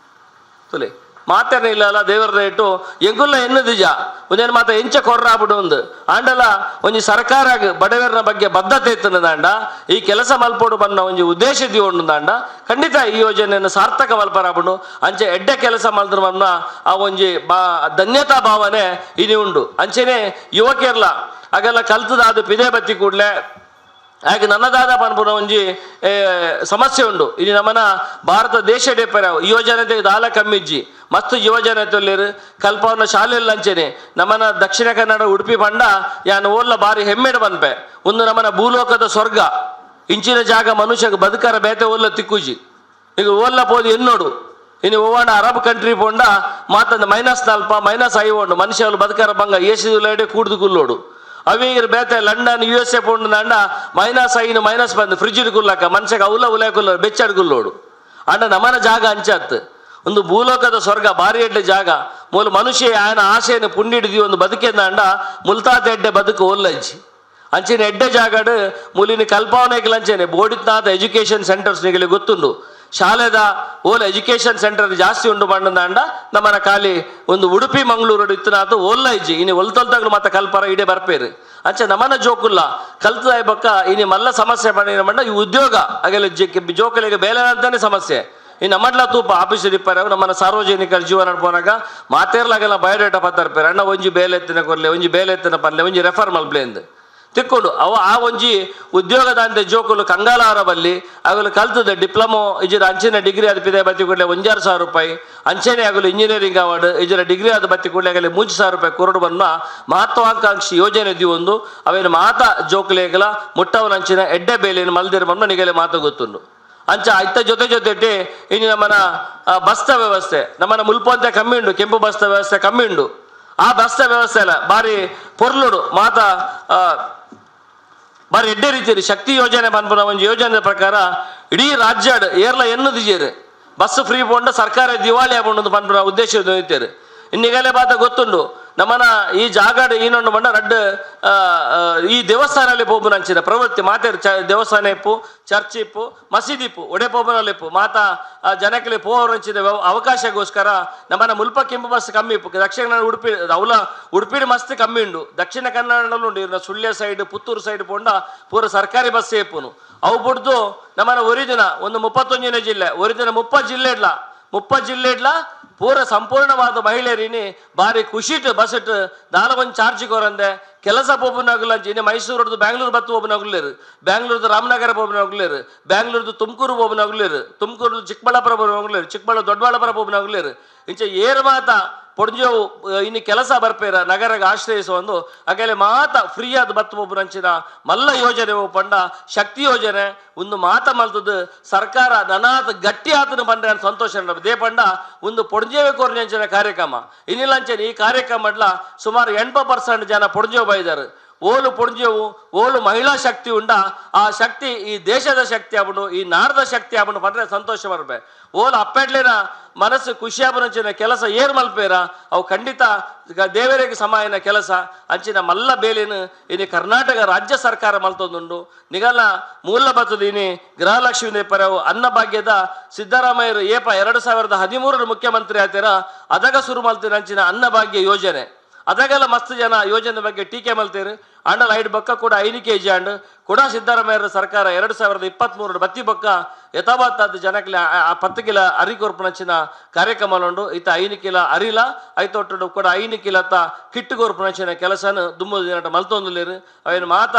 ತುಲೆ ಮಾತೇನೆ ಇಲ್ಲ ದೇವರದ ಇಟ್ಟು ಎಂಗುಲ್ಲ ಎನ್ನು ನಿಜ ಒಂದೇನು ಮಾತ ಎಂಚ ಕೊರ್ರಾಬಿಡು ಒಂದು ಆಂಡಲ ಒಂಜಿ ಸರ್ಕಾರ ಬಡವರ ಬಗ್ಗೆ ಬದ್ಧತೆ ಇತ್ತಂಡ ಈ ಕೆಲಸ ಮಲ್ಪೋಡು ಬಂದ ಒಂಜಿ ಉದ್ದೇಶದಿ ಉಂಡುಂದಾಂಡ ಖಂಡಿತ ಈ ಯೋಜನೆಯನ್ನು ಸಾರ್ಥಕ ಮಲ್ಪರಾಬಿಡು ಅಂಚೆ ಎಡ್ಡೆ ಕೆಲಸ ಮಲ್ದ್ರ ಮನ್ನ ಆ ಒಂಜಿ ಧನ್ಯತಾ ಭಾವನೆ ಇನಿ ಉಂಡು ಅಂಚೆನೆ ಯುವಕರ್ಲ ಹಾಗೆಲ್ಲ ಕಲ್ತದ ಅದು ಪಿದೆ ಬತ್ತಿ ಕೂಡಲೇ ಹಾಗೆ ನನ್ನದಾದ ಪನ್ಪುನ ಒಂಜಿ ಸಮಸ್ಯೆ ಉಂಡು ಇಲ್ಲಿ ನಮ್ಮನ ಭಾರತ ದೇಶ ಡೆಪ್ಪರ ಯುವಜನತೆ ದಾಲ ಕಮ್ಮಿಜ್ಜಿ ಮಸ್ತ್ ಯುವಜನ ತೊಲ್ಲೇರು ಕಲ್ಪವನ್ನ ಶಾಲೆಯಲ್ಲಿ ಅಂಚೆನೆ ನಮ್ಮನ ದಕ್ಷಿಣ ಕನ್ನಡ ಉಡುಪಿ ಪಂಡ ಯಾನ್ ಓಲ್ಲ ಬಾರಿ ಹೆಮ್ಮೆಡು ಬನ್ಪೆ ಒಂದು ನಮ್ಮನ ಭೂಲೋಕದ ಸ್ವರ್ಗ ಇಂಚಿನ ಜಾಗ ಮನುಷ್ಯಗೆ ಬದುಕರ ಬೇತೆ ಓಲ್ಲ ತಿಕ್ಕುಜಿ ಈಗ ಓಲ್ಲ ಪೋದು ಎನ್ನೋಡು ಇನ್ನು ಓವಾಣ ಅರಬ್ ಕಂಟ್ರಿ ಪೋಂಡ ಮಾತಂದ -4 -5 ಮನುಷ್ಯರು ಬದುಕರ ಬಂಗ ಏಸಿದುಲೇಡೆ ಕೂಡ್ದು ಕುಲ್ಲೋಡು ಅವಿಂಗ್ರ ಬೇತೆ ಲಂಡನ್ USA ಪೋಂಡು ಅಂಡ -5 -10 ಫ್ರಿಜ್ ಕುಲ್ಲಕ ಮನುಷ್ಯಗೆ ಅವಲ ಉಲೆ ಕುಲ್ಲ ಬೆಚ್ಚಾಡ್ ಕುಲ್ಲೋಡು ಅಂಡ ನಮ್ಮನ ಜಾಗ ಅಂಚತ್ ಒಂದು ಭೂಲೋಕದ ಸ್ವರ್ಗ ಬಾರಿ ಎಡ್ಡೆ ಜಾಗ ಮೂಲ ಮನುಷ್ಯ ಆಯನ ಆಸೆಯನ್ನು ಪುಂಡಿಡಿದಿ ಒಂದು ಬದುಕಿಂದ ಅಂಡ ಮುಲ್ತಾತ ಎಡ್ಡೆ ಬದುಕು ಒಲ್ಲಜ್ಜಿ ಅಂಚಿನ ಎಡ್ಡೆ ಜಾಗಡು ಮೂಲಿನ ಕಲ್ಪವನೆಗೆ ಅಂಚೆನೆ ಬೋಡಿತ್ನಾಥ ಎಜುಕೇಷನ್ ಸೆಂಟರ್ಸ್ ನಿಗಲಿ ಗೊತ್ತುಂಡು ಶಾಲೆದ ಓಲ್ ಎಜುಕೇಷನ್ ಸೆಂಟರ್ ಜಾಸ್ತಿ ಉಂಡು ಬಂಡ ಅಂಡ ನಮ್ಮನ ಖಾಲಿ ಒಂದು ಉಡುಪಿ ಮಂಗಳೂರು ಇತ್ತನಾಥ ಓಲ್ಲ ಇಜ್ಜಿ ಇನ್ನು ಒಲ್ತೊಲ್ತಾಗ್ಲು ಮತ್ತೆ ಕಲ್ಪರ ಇಡೇ ಬರ್ಪೇರು ಅಂಚೆ ನಮನ ಜೋಕುಲ್ಲ ಕಲ್ತದಾಯ ಬಕ್ಕ ಇನ್ನು ಮಲ್ಲ ಸಮಸ್ಯೆ ಪಡಿನ ಮಂಡ ಈ ಉದ್ಯೋಗ ಹಾಗೆಲ್ಲ ಜೋಕಲಿಗೆ ಬೇಲೆ ಅಂತಾನೆ ಸಮಸ್ಯೆ ಇನ್ನು ನಮ್ಮಡ್ಲ ತೂಪ ಆಫೀಸ್ ಇಪ್ಪಾರ ನಮ್ಮನ್ನ ಸಾರ್ವಜನಿಕ ಜೀವನ ನಡ್ಪೋನಾಗ ಮಾತೇರ್ಲಾಗೆಲ್ಲ ಬಯೋಡೇಟಾ ಪತ್ತಾರ್ಪೇರು ಅಣ್ಣ ಒಂಜಿ ಬೇಲೆ ಎತ್ತಿನ ಕೊರ್ಲೆ ಒಂಜಿ ಬೇಲೆ ಎತ್ತಿನ ಪರ್ಲೆ ಒಂಜಿ ರೆಫರ್ ಮಲ್ಪ್ಲೇಂದು ತಿಕ್ಕೊಂಡು ಅವ ಆ ಒಂಜಿ ಉದ್ಯೋಗದಾಂತೆ ಜೋಕುಲು ಕಂಗಾಲಾರ ಬಲ್ಲಿ ಆಗಲು ಕಲ್ತದ ಡಿಪ್ಲೊಮೊ ಇಜರ ಅಂಚಿನ ಡಿಗ್ರಿ ಆದ ಪಿದೆ ಬತ್ತಿ ಕೂಡಲೇ 1,600 ರೂಪಾಯಿ ಅಂಚೆನೆ ಆಗಲು ಇಂಜಿನಿಯರಿಂಗ್ ಅವಾರ್ಡ್ ಇಜರ ಡಿಗ್ರಿ ಆದ ಬತ್ತಿ ಕೂಡಲೇ ಆಗಲಿ 3,000 ರೂಪಾಯಿ ಕೊರಡು ಬನ್ನ ಮಹತ್ವಾಕಾಂಕ್ಷಿ ಯೋಜನೆ ದಿ ಒಂದು ಅವೇನು ಮಾತ ಜೋಕುಲೇಗಲ ಮುಟ್ಟವನ ಅಂಚಿನ ಎಡ್ಡೆ ಬೇಲೆಯನ್ನು ಮಲ್ದಿರ ಬನ್ನ ನಿಗಲೆ ಮಾತು ಗೊತ್ತುಂಡು ಅಂಚ ಇತ್ತ ಜೊತೆ ಇನ್ನು ನಮ್ಮನ ಬಸ್ತ ವ್ಯವಸ್ಥೆ ನಮ್ಮನ ಮುಲ್ಪಂತ ಕಮ್ಮಿ ಉಂಡು ಕೆಂಪು ಬಸ್ತ ವ್ಯವಸ್ಥೆ ಕಮ್ಮಿ ಉಂಡು ಆ ಬಸ್ತ ವ್ಯವಸ್ಥೆ ಎಲ್ಲ ಬಾರಿ ಪೊರ್ಲುಡು ಮಾತ ಬಾರಿ ಎಡ್ಡೆ ರೀತಿಯಲ್ಲಿ ಶಕ್ತಿ ಯೋಜನೆ ಬಂದ್ಬಿಡ ಒಂದು ಯೋಜನೆ ಪ್ರಕಾರ ಇಡೀ ರಾಜ್ಯ ಏರ್ಲ ಎನ್ನುದಿಜೇರು ಬಸ್ ಫ್ರೀ ಬೋಂಡ ಸರ್ಕಾರ ದಿವಾಳಿ ಆಗೊಂಡು ಬಂದ್ಬಿಡ ಉದ್ದೇಶ ಇತ್ತೇರು ಇನ್ನೀಗಲೇ ಬಾತ ಗೊತ್ತುಂಡು ನಮ್ಮನ ಈ ಜಾಗಡ್ ಇನ್ನೊಂದು ಬಂಡ ರಡ್ಡು ಈ ದೇವಸ್ಥಾನಲ್ಲಿ ಪೋಬುನ ಅಂಚಿನ ಪ್ರವೃತ್ತಿ ಮಾತೇರು ದೇವಸ್ಥಾನ ಇಪ್ಪು ಚರ್ಚ್ ಇಪ್ಪು ಮಸೀದಿ ಇಪ್ಪು ಒಡೆ ಪೋಬನಲ್ಲಿ ಇಪ್ಪು ಮಾತ ಜನಕ್ಕೆ ಪೋವರು ಹಂಚಿದ ಅವಕಾಶಗೋಸ್ಕರ ನಮ್ಮನ ಮುಲ್ಪ ಕೆಂಪು ಬಸ್ ಕಮ್ಮಿ ಇಪ್ಪು ದಕ್ಷಿಣ ಕನ್ನಡ ಉಡುಪಿ ಅವಲ ಉಡುಪಿ ಮಸ್ತ್ ಕಮ್ಮಿ ಉಂಡು ದಕ್ಷಿಣ ಕನ್ನಡದಲ್ಲೂ ಉಂಡು ಸುಳ್ಯ ಸೈಡ್ ಪುತ್ತೂರು ಸೈಡ್ ಪೋಂಡ ಪೂರ ಸರ್ಕಾರಿ ಬಸ್ ಇಪ್ಪುನು ಅವು ಬಿಡ್ದು ನಮ್ಮನ ಒರಿಜಿನ ಒಂದು 31 ಜಿಲ್ಲೆ ಒರಿಜಿನ 30 ಜಿಲ್ಲೆ ಇಡ್ಲ ಪೂರ ಸಂಪೂರ್ಣವಾದ ಮಹಿಳೆಯರಿನಿ ಬಾರಿ ಖುಷಿಟ್ ಬಸ್ಟ್ ದಾಲ ಒಂದು ಚಾರ್ಜ್ ಕೋರಂದೆ ಕೆಲಸ ಪೋಪನಾಗಲ್ಲ ಇನ್ನು ಮೈಸೂರದ್ದು ಬ್ಯಾಂಗ್ಳೂರು ಬತ್ತು ಹೋಗ್ನಾಗ್ಲೇರು ಬ್ಯಾಂಗ್ಳೂರ್ದು ರಾಮನಗರ ಹೋಗ್ನಾಗ್ಲೇರು ಬ್ಯಾಂಗ್ಳೂರ್ದು ತುಮಕೂರು ಹೋಗ್ನಾಗ್ಲೇರು ತುಮಕೂರು ಚಿಕ್ಕಬಳ್ಳಾಪುರ ಹೋಗ್ಲೇರು ಚಿಕ್ಕಬಳ್ಳಾಪುರ ದೊಡ್ಡಬಳ್ಳಾಪುರ ಹೋಗ್ನಾಗ್ಲೇರು ಇಂಚೆ ಏರು ಮಾತ ಪೊಡ್ಜೋವು ಇನ್ನು ಕೆಲಸ ಬರ್ಪೇರ ನಗರಗೆ ಆಶ್ರಯಿಸುವ ಒಂದು ಹಾಗೆಲ್ಲ ಮಾತ ಫ್ರೀ ಆದ ಬತ್ತು ಒಬ್ಬರು ಹಂಚಿನ ಮಲ್ಲ ಯೋಜನೆ ಪಂಡ ಶಕ್ತಿ ಯೋಜನೆ ಒಂದು ಮಾತ ಮಲ್ತದ್ದು ಸರ್ಕಾರ ನನಾದ ಗಟ್ಟಿ ಆತನು ಬಂದ್ರೆ ಅಂತ ಸಂತೋಷ ದೇ ಪಂಡ ಒಂದು ಪೊಡ್ಜೇವೆ ಕೋರ್ನಿ ಅಂಚಿನ ಕಾರ್ಯಕ್ರಮ ಇನ್ನಿಲ್ಲ ಅಂಚನೆ ಈ ಕಾರ್ಯಕ್ರಮ ಸುಮಾರು 80% ಜನ ಪೊಡ್ಜೇವು ಬೈದಾರು ಓಲು ಪೊಡ್ಜೇವು ಓಲು ಮಹಿಳಾ ಶಕ್ತಿ ಉಂಡ ಆ ಶಕ್ತಿ ಈ ದೇಶದ ಶಕ್ತಿ ಆಗ್ಬಿಡು ಈ ನಾಡದ ಶಕ್ತಿ ಆಗ್ಬಿಡು ಬಂದ್ರೆ ಸಂತೋಷ ಬರ್ಬೇ ಓಲು ಅಪ್ಪೆಡ್ಲಿನ ಮನಸ್ಸು ಖುಷಿ ಆಗ್ಬಿನ ಕೆಲಸ ಏರ್ ಮಲ್ಪೇರ ಅವು ಖಂಡಿತ ದೇವರಿಗೆ ಸಮಾಯನ ಕೆಲಸ ಅಂಚಿನ ಮಲ್ಲ ಬೇಲಿನ ಇನ್ನು ಕರ್ನಾಟಕ ರಾಜ್ಯ ಸರ್ಕಾರ ಮಲ್ತೊಂದುಂಡು ನಿಗಲ್ಲ ಮೂಲ ಬತ್ತದ ಇನಿ ಗೃಹಲಕ್ಷ್ಮಿ ಪರವು ಅನ್ನಭಾಗ್ಯದ ಸಿದ್ದರಾಮಯ್ಯರು 2013 ಮುಖ್ಯಮಂತ್ರಿ ಆಯ್ತಾರ ಅದಾಗ ಶುರು ಮಲ್ತಿನ ಅಂಚಿನ ಅನ್ನಭಾಗ್ಯ ಯೋಜನೆ ಅದಾಗೆಲ್ಲ ಮಸ್ತ್ ಜನ ಯೋಜನೆ ಬಗ್ಗೆ ಟೀಕೆ ಮಲ್ತೀರಿ ಅಂಡಲ್ 5 ಬೊಕ್ಕ ಕೂಡ 5 kg ಅಂಡ್ ಕೂಡ ಸಿದ್ದರಾಮಯ್ಯರ ಸರ್ಕಾರ 2023 ಬತ್ತಿ ಬೊಕ್ಕ ಯಥಾವತ್ತಾದ ಜನಕ್ಕೆ ಆ 10 ಕಿಲ ಅರಿ ಕೊರ್ಪುನಂಚಿನ ಕಾರ್ಯಕ್ರಮ ಉಂಡು ಇತ್ತ 5 ಕಿಲ ಅರಿಲ ಐತೊಟ್ಟು ಕೂಡ 5 ಕಿಲತ್ತ ಕಿಟ್ಟು ಕೊರ್ಪುನಂಚಿನ ಕೆಲಸನ ದುಮ್ಮು ದಿನ ಮಲ್ತೊಂದುಲೇರು ಅವೇನು ಮಾತ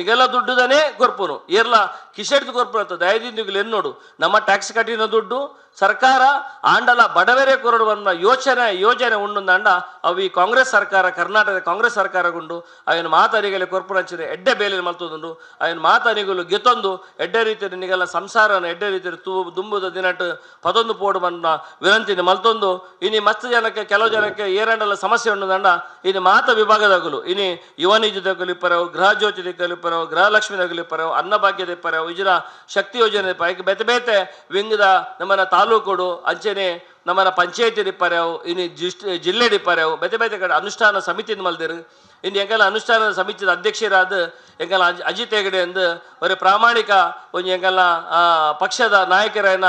ನಿಗಲ ದುಡ್ಡುದನೇ ಕೊರ್ಪುನು ಏರ್ಲ ಕಿಶೆಡ್ದು ಕೊರ್ಪುನ ದಯದಿಂದಿಗಳು ಎನ್ನೋಡು ನಮ್ಮ ಟ್ಯಾಕ್ಸ್ ಕಟ್ಟಿನ ದುಡ್ಡು ಸರ್ಕಾರ ಆಂಡಲ ಬಡವರೇ ಕೊರಡುವನ್ನ ಯೋಜನೆ ಉಂಡುಂದಂಡ ಅವು ಈ ಕಾಂಗ್ರೆಸ್ ಸರ್ಕಾರ ಕರ್ನಾಟಕ ಕಾಂಗ್ರೆಸ್ ಸರ್ಕಾರಗುಂಡು ಅವೇನು ಮಾತನಿಗಲೆ ಕೊರ್ಪುನಂಚಿನ ಎಡ್ಡೆ ಬೇಲೆ ಮಲ್ತುದುಂಡು ಅವೇನು ಮಾತನಿಗಲು ಗೆತ್ತೊಂದು ಎಡ್ಡೆ ರೀತಿಯ ನಿಗಲ ಸಂಸಾರನ ಎಡ್ಡೆ ರೀತಿಯ ದುಂಬುದ ದಿನಟ್ ಪದೊಂದು ಪೋಡುವನ್ನ ವಿನಂತಿನ ಮಲ್ತೊಂದು ಇನ್ನು ಮಸ್ತ್ ಜನಕ್ಕೆ ಕೆಲವು ಜನಕ್ಕೆ ಏರಂಡಲ ಸಮಸ್ಯೆ ಉಂಡುದಂಡ ಇನ್ನು ಮಾತ ವಿಭಾಗದಾಗಲು ಇನ್ನು ಯುವ ನಿಧಿದಾಗಲು ಇಪ್ಪರವು ಗೃಹ ಜ್ಯೋತಿ ದಿಕ್ಕಲು ಇಪ್ಪರವು ಗೃಹಲಕ್ಷ್ಮಿ ದಗಲು ಇಪ್ಪರವು ಅನ್ನಭಾಗ್ಯದ ಇಪ್ಪರವು ಇಜರ ಶಕ್ತಿ ಯೋಜನೆ ಬೇತೆ ವಿಂಗದ ನಮ್ಮನ ತಾಲೂಕುಡು ಅಂಚೆನೆ ನಮ್ಮನ ಪಂಚಾಯತಿ ಡಿಪ್ಪರ್ಯಾವು ಇನ್ನು ಜಿಲ್ಲೆ ಡಿಪ್ಪರ್ಯಾವು ಬೇತೆ ಕಡೆ ಅನುಷ್ಠಾನ ಸಮಿತಿನ ಮಲ್ದಿರು ಇನ್ನು ಎಂಗೆಲ್ಲ ಅನುಷ್ಠಾನ ಸಮಿತಿದ ಅಧ್ಯಕ್ಷರಾದ ಎಂಗೆಲ್ಲ ಅಜಿತ್ ಹೆಗಡೆ ಎಂದು ಅವರ ಪ್ರಾಮಾಣಿಕ ಒಂದು ಎಂಗೆಲ್ಲ ಪಕ್ಷದ ನಾಯಕರನ್ನ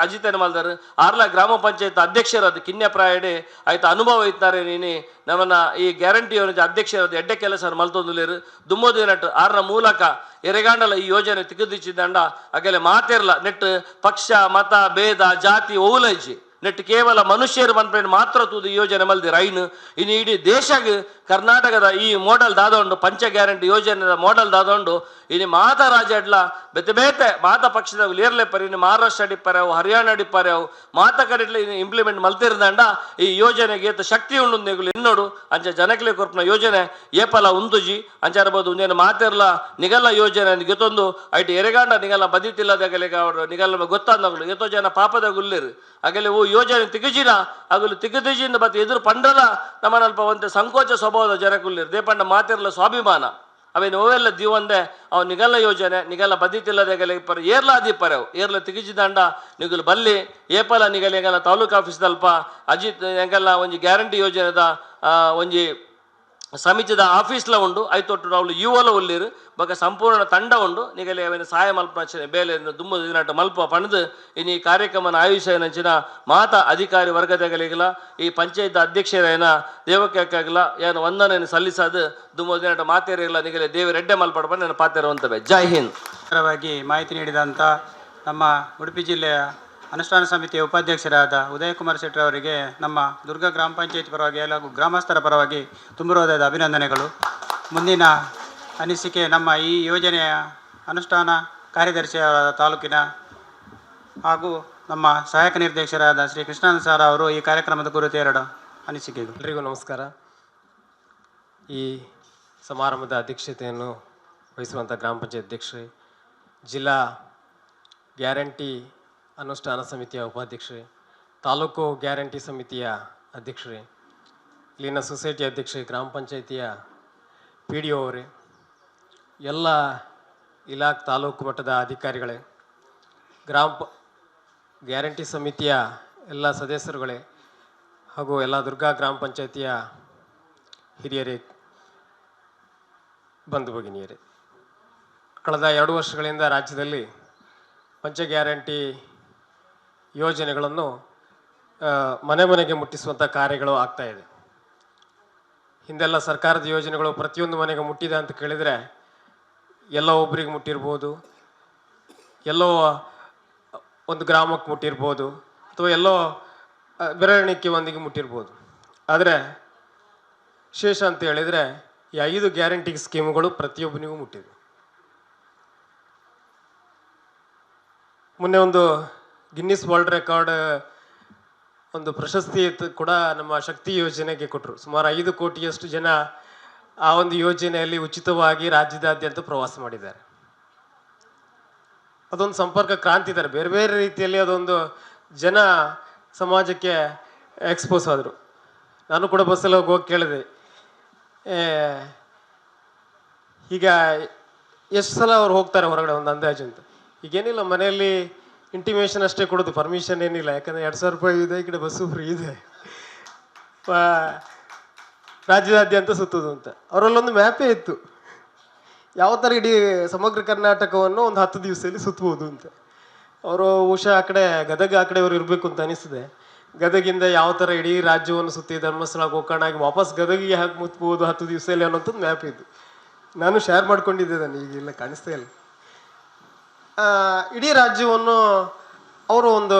ಅಜಿತನ ಮಲ್ದರು ಆರ್ಲ ಗ್ರಾಮ ಪಂಚಾಯತ್ ಅಧ್ಯಕ್ಷರಾದ ಕಿನ್ಯಪ್ರಾಯಡೆ ಆಯ್ತು ಅನುಭವ ಇದ್ದಾರೆ ನೀನು ನಮ್ಮನ್ನ ಈ ಗ್ಯಾರಂಟಿ ಯೋಜನೆ ಅಧ್ಯಕ್ಷರಾದ ಎಡ್ಡೆ ಕೆಲಸ ಮಲ್ತೊಂದುಲೇರು ದುಮ್ಮೋದು ನಟ್ಟು ಆರ್ನ ಮೂಲಕ ಎರೆಗಾಂಡಲ ಈ ಯೋಜನೆ ತಿಕ್ಕದಿಚ್ಚಿದಂಡ ಹಾಗೆಲ್ಲ ಮಾತಿರಲ್ಲ ನೆಟ್ಟು ಪಕ್ಷ ಮತ ಭೇದ ಜಾತಿ ಓಲೈಜಿ ನೆಟ್ಟು ಕೇವಲ ಮನುಷ್ಯರು ಬಂದ್ಬಿಟ್ಟು ಮಾತ್ರ ತೂದು ಯೋಜನೆ ಮಲ್ದಿರ ಐನು ಇನ್ನು ಇಡೀ ದೇಶಕ್ಕೆ ಕರ್ನಾಟಕದ ಈ ಮೋಡಲ್ ದಾದೊಂಡು ಪಂಚ ಗ್ಯಾರಂಟಿ ಯೋಜನೆ ಮೋಡಲ್ ದಾದೊಂಡು ಇನ್ನು ಮಾತ ರಾಜ್ಯಡ್ಲ ಬೇತೆ ಮಾತ ಪಕ್ಷದ ಏರ್ಲೆಪ್ಪರು ಇನ್ನು ಮಹಾರಾಷ್ಟ್ರ ಡಿಪ್ಪರ್ಯಾವು ಹರಿಯಾಣ ಡಿಪ್ಪರ್ಯಾವು ಮಾತ ಕಡೆಡ್ಲ ಇನ್ನು ಇಂಪ್ಲಿಮೆಂಟ್ ಮಲ್ತಿರ್ದಂಡ ಈ ಯೋಜನೆಗೆ ಶಕ್ತಿ ಉಂಡು ನೆಗುಲು ಎನ್ನೋಡು ಅಂಚ ಜನಕಲೆ ಕೊರ್ಪನ ಯೋಜನೆ ಏಪಲ ಉಂದುಜಿ ಅಂಚಾರಬಹುದು ಒಂದೇನು ಮಾತಿರ್ಲ ನಿಗಲ್ಲ ಯೋಜನೆ ಗೆತ್ತೊಂದು ಐಟಿ ಎರೆಗಾಂಡ ನಿಗಲ್ಲ ಬದಿತಿಲ್ಲದಾಗಲಿಗೆ ಅವರು ನಿಗಲ್ಲ ಗೊತ್ತಾದಗಳು ಎತ್ತೋ ಜನ ಪಾಪದ ಗುಲ್ಲಿರು ಹಾಗೆಲ್ಲ ಓ ಯೋಜನೆ ತಿಗಜಿನ ಆಗಲು ತಿಗದಿಜಿಂದ ಬತ್ತು ಎದುರು ಪಂಡಲ ನಮ್ಮನಲ್ಪ ಒಂದು ಸಂಕೋಚ ಸ್ವಭಾವದ ಜನಕುಲ್ಲಿರು ದೇಪಂಡ ಮಾತಿರ್ಲ ಸ್ವಾಭಿಮಾನ ಅವೇನು ಓವೆಲ್ಲ ದೀವಂದೆ ಅವು ನಿಗಲ ಯೋಜನೆ ನಿಗಲ ಬದಿತಿಲ್ಲದೆಗಲ ಇಪ್ಪರು ಏರ್ಲ ದಿಪ್ಪರೆ ಅವು ಏರ್ಲ ತಿಗಿಜಿದಂಡ ನಿಗಲು ಬಲ್ಲಿ ಏಪಲ ನಿಗಲ ಎಂಗಲ ತಾಲೂಕು ಆಫೀಸ್ದಲ್ಪ ಅಜಿತ್ ಎಂಗಲ್ಲ ಒಂಜಿ ಗ್ಯಾರಂಟಿ ಯೋಜನೆದ ಒಂಜಿ ಸಮಿತಿದ ಆಫೀಸ್ಲ ಉಂಡು ಐತೊಟ್ಟು ಅವಳು ಯುವಲ ಉಲ್ಲಿರು ಬೊಕ ಸಂಪೂರ್ಣ ತಂಡ ಉಂಡು ನಿಗಲೆ ಅವೇನು ಸಹಾಯ ಮಲ್ಪನ ಬೇಲೆ ದುಂಬು ದಿನಾಟ ಮಲ್ಪ ಪಣದು ಇನ್ನು ಈ ಕಾರ್ಯಕ್ರಮನ ಆಯುಷ್ಯನಂಚಿನ ಮಾತ ಅಧಿಕಾರಿ ವರ್ಗದಗಳಿಗಲ ಈ ಪಂಚಾಯತ್ ಅಧ್ಯಕ್ಷರೇನ ದೇವಕ್ಕಾಗಲ ಏನು ವಂದನೆಯನ್ನು ಸಲ್ಲಿಸದು ದುಂಬು ದಿನಾಟ ಮಾತೇರಿಗಲ ನಿಗಲೆ ದೇವರೆಡ್ಡೆ ಮಲ್ಪಡ ನನ್ನ ಪಾತಿರುವಂತವೆ. ಜೈ ಹಿಂದ್. ಮಾಹಿತಿ ನೀಡಿದಂಥ ನಮ್ಮ ಉಡುಪಿ ಜಿಲ್ಲೆಯ ಅನುಷ್ಠಾನ ಸಮಿತಿಯ ಉಪಾಧ್ಯಕ್ಷರಾದ ಉದಯಕುಮಾರ್ ಶೆಟ್ಟಿ ಅವರಿಗೆ ನಮ್ಮ ದುರ್ಗ ಗ್ರಾಮ ಪಂಚಾಯತ್ ಪರವಾಗಿ ಹಾಗೂ ಗ್ರಾಮಸ್ಥರ ಪರವಾಗಿ ತುಂಬ ಹೃದಯದ ಅಭಿನಂದನೆಗಳು. ಮುಂದಿನ ಅನಿಸಿಕೆ ನಮ್ಮ ಈ ಯೋಜನೆಯ ಅನುಷ್ಠಾನ ಕಾರ್ಯದರ್ಶಿಯಾದ ತಾಲೂಕಿನ ಹಾಗೂ ನಮ್ಮ ಸಹಾಯಕ ನಿರ್ದೇಶಕರಾದ ಶ್ರೀ ಕೃಷ್ಣಾನಂದ ಸರ್ ಅವರು ಈ ಕಾರ್ಯಕ್ರಮದ ಕುರಿತು ಎರಡು ಅನಿಸಿಕೆಗಳು. ಎಲ್ರಿಗೂ ನಮಸ್ಕಾರ. ಈ ಸಮಾರಂಭದ ಅಧ್ಯಕ್ಷತೆಯನ್ನು ವಹಿಸುವಂಥ ಗ್ರಾಮ ಪಂಚಾಯತ್ ಅಧ್ಯಕ್ಷರೇ, ಜಿಲ್ಲಾ ಗ್ಯಾರಂಟಿ ಅನುಷ್ಠಾನ ಸಮಿತಿಯ ಉಪಾಧ್ಯಕ್ಷರೇ, ತಾಲೂಕು ಗ್ಯಾರಂಟಿ ಸಮಿತಿಯ ಅಧ್ಯಕ್ಷರೇ, ಇಲ್ಲಿನ ಸೊಸೈಟಿ ಅಧ್ಯಕ್ಷರೇ, ಗ್ರಾಮ ಪಂಚಾಯಿತಿಯ ಪಿ ಡಿ ಒ ಅವರೇ, ಎಲ್ಲ ತಾಲೂಕು ಮಟ್ಟದ ಅಧಿಕಾರಿಗಳೇ, ಗ್ಯಾರಂಟಿ ಸಮಿತಿಯ ಎಲ್ಲ ಸದಸ್ಯರುಗಳೇ ಹಾಗೂ ಎಲ್ಲ ದುರ್ಗಾ ಗ್ರಾಮ ಪಂಚಾಯಿತಿಯ ಹಿರಿಯರೇ, ಬಂಧು ಭಗಿನಿಯರೇ, ಕಳೆದ 2 ವರ್ಷಗಳಿಂದ ರಾಜ್ಯದಲ್ಲಿ ಪಂಚ ಗ್ಯಾರಂಟಿ ಯೋಜನೆಗಳನ್ನು ಮನೆ ಮನೆಗೆ ಮುಟ್ಟಿಸುವಂಥ ಕಾರ್ಯಗಳು ಆಗ್ತಾಯಿದೆ. ಹಿಂದೆಲ್ಲ ಸರ್ಕಾರದ ಯೋಜನೆಗಳು ಪ್ರತಿಯೊಂದು ಮನೆಗೆ ಮುಟ್ಟಿದೆ ಅಂತ ಕೇಳಿದರೆ ಎಲ್ಲೋ ಒಬ್ಬರಿಗೆ ಮುಟ್ಟಿರ್ಬೋದು, ಎಲ್ಲೋ ಒಂದು ಗ್ರಾಮಕ್ಕೆ ಮುಟ್ಟಿರ್ಬೋದು, ಅಥವಾ ಎಲ್ಲೋ ಬೆರಳೆಣಿಕೆ ಒಂದಿಗೆ ಮುಟ್ಟಿರ್ಬೋದು. ಆದರೆ ವಿಶೇಷ ಅಂತ ಹೇಳಿದರೆ ಈ 5 ಗ್ಯಾರಂಟಿ ಸ್ಕೀಮ್ಗಳು ಪ್ರತಿಯೊಬ್ಬನಿಗೂ ಮುಟ್ಟಿದೆ. ಮೊನ್ನೆ ಒಂದು ಗಿನ್ನಿಸ್ ವರ್ಲ್ಡ್ ರೆಕಾರ್ಡ್ ಒಂದು ಪ್ರಶಸ್ತಿ ಕೂಡ ನಮ್ಮ ಶಕ್ತಿ ಯೋಜನೆಗೆ ಕೊಟ್ಟರು. ಸುಮಾರು 5 ಕೋಟಿಯಷ್ಟು ಜನ ಆ ಒಂದು ಯೋಜನೆಯಲ್ಲಿ ಉಚಿತವಾಗಿ ರಾಜ್ಯದಾದ್ಯಂತ ಪ್ರವಾಸ ಮಾಡಿದ್ದಾರೆ. ಅದೊಂದು ಸಂಪರ್ಕ ಕ್ರಾಂತಿ ಇದ್ದಾರೆ. ಬೇರೆ ಬೇರೆ ರೀತಿಯಲ್ಲಿ ಅದೊಂದು ಜನ ಸಮಾಜಕ್ಕೆ ಎಕ್ಸ್ಪೋಸ್ ಆದರು. ನಾನು ಕೂಡ ಬಸ್ಸಲ್ಲಿ ಹೋಗಿ ಕೇಳಿದೆ, ಈಗ ಎಷ್ಟು ಸಲ ಅವ್ರು ಹೋಗ್ತಾರೆ ಹೊರಗಡೆ ಒಂದು ಅಂದಾಜು ಅಂತ. ಈಗೇನಿಲ್ಲ, ಮನೆಯಲ್ಲಿ ಇಂಟಿಮೇಷನ್ ಅಷ್ಟೇ ಕೊಡೋದು, ಪರ್ಮಿಷನ್ ಏನಿಲ್ಲ. ಯಾಕಂದರೆ 2,000 ರೂಪಾಯಿ ಇದೆ, ಈ ಕಡೆ ಬಸ್ಸು ಫ್ರೀ ಇದೆ, ರಾಜ್ಯದಾದ್ಯಂತ ಸುತ್ತೋದು ಅಂತ. ಅವರಲ್ಲೊಂದು ಮ್ಯಾಪೇ ಇತ್ತು, ಯಾವ ಥರ ಇಡೀ ಸಮಗ್ರ ಕರ್ನಾಟಕವನ್ನು ಒಂದು 10 ದಿವಸದಲ್ಲಿ ಸುತ್ತಬೋದು ಅಂತ. ಅವರು ಬಹುಶಃ ಆ ಕಡೆ ಗದಗ ಆ ಕಡೆಯವರು ಇರಬೇಕು ಅಂತ ಅನಿಸ್ತದೆ. ಗದಗಿಂದ ಯಾವ ಥರ ಇಡೀ ರಾಜ್ಯವನ್ನು ಸುತ್ತಿ ಧರ್ಮಸ್ಥಳ ಗೋಕರ್ಣ ಆಗಿ ವಾಪಸ್ ಗದಗಿಗೆ ಹಾಕಿ ಮುತ್ಬೋದು 10 ದಿವಸದಲ್ಲಿ ಅನ್ನೋಂಥದ್ದು ಮ್ಯಾಪ್ ಇತ್ತು. ನಾನು ಶೇರ್ ಮಾಡ್ಕೊಂಡಿದ್ದೆ, ನಾನು ಈಗೆಲ್ಲ ಕಾಣಿಸ್ತಾ ಇಲ್ಲ. ಇಡೀ ರಾಜ್ಯವನ್ನು ಅವರು ಒಂದು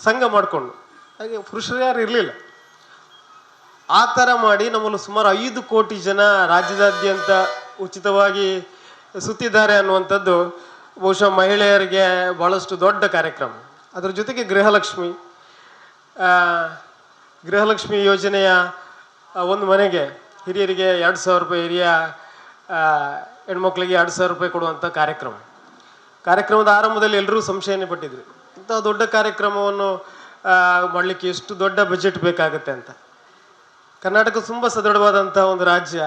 ಸಂಘ ಮಾಡಿಕೊಂಡು, ಹಾಗೆ ಪುರುಷರು ಯಾರು ಇರಲಿಲ್ಲ, ಆ ಥರ ಮಾಡಿ ನಮ್ಮಲ್ಲಿ ಸುಮಾರು 5 ಕೋಟಿ ಜನ ರಾಜ್ಯದಾದ್ಯಂತ ಉಚಿತವಾಗಿ ಸುತ್ತಿದ್ದಾರೆ ಅನ್ನುವಂಥದ್ದು ಬಹುಶಃ ಮಹಿಳೆಯರಿಗೆ ಭಾಳಷ್ಟು ದೊಡ್ಡ ಕಾರ್ಯಕ್ರಮ. ಅದರ ಜೊತೆಗೆ ಗೃಹಲಕ್ಷ್ಮಿ ಯೋಜನೆಯ ಒಂದು ಮನೆಗೆ ಹಿರಿಯರಿಗೆ 2,000 ರೂಪಾಯಿ, ಹಿರಿಯ ಹೆಣ್ಮಕ್ಳಿಗೆ 2,000 ರೂಪಾಯಿ ಕೊಡುವಂಥ ಕಾರ್ಯಕ್ರಮದ ಆರಂಭದಲ್ಲಿ ಎಲ್ಲರೂ ಸಂಶಯನೇ ಪಟ್ಟಿದ್ರು, ಇಂಥ ದೊಡ್ಡ ಕಾರ್ಯಕ್ರಮವನ್ನು ಮಾಡಲಿಕ್ಕೆ ಎಷ್ಟು ದೊಡ್ಡ ಬಜೆಟ್ ಬೇಕಾಗುತ್ತೆ ಅಂತ. ಕರ್ನಾಟಕ ತುಂಬ ಸದೃಢವಾದಂಥ ಒಂದು ರಾಜ್ಯ.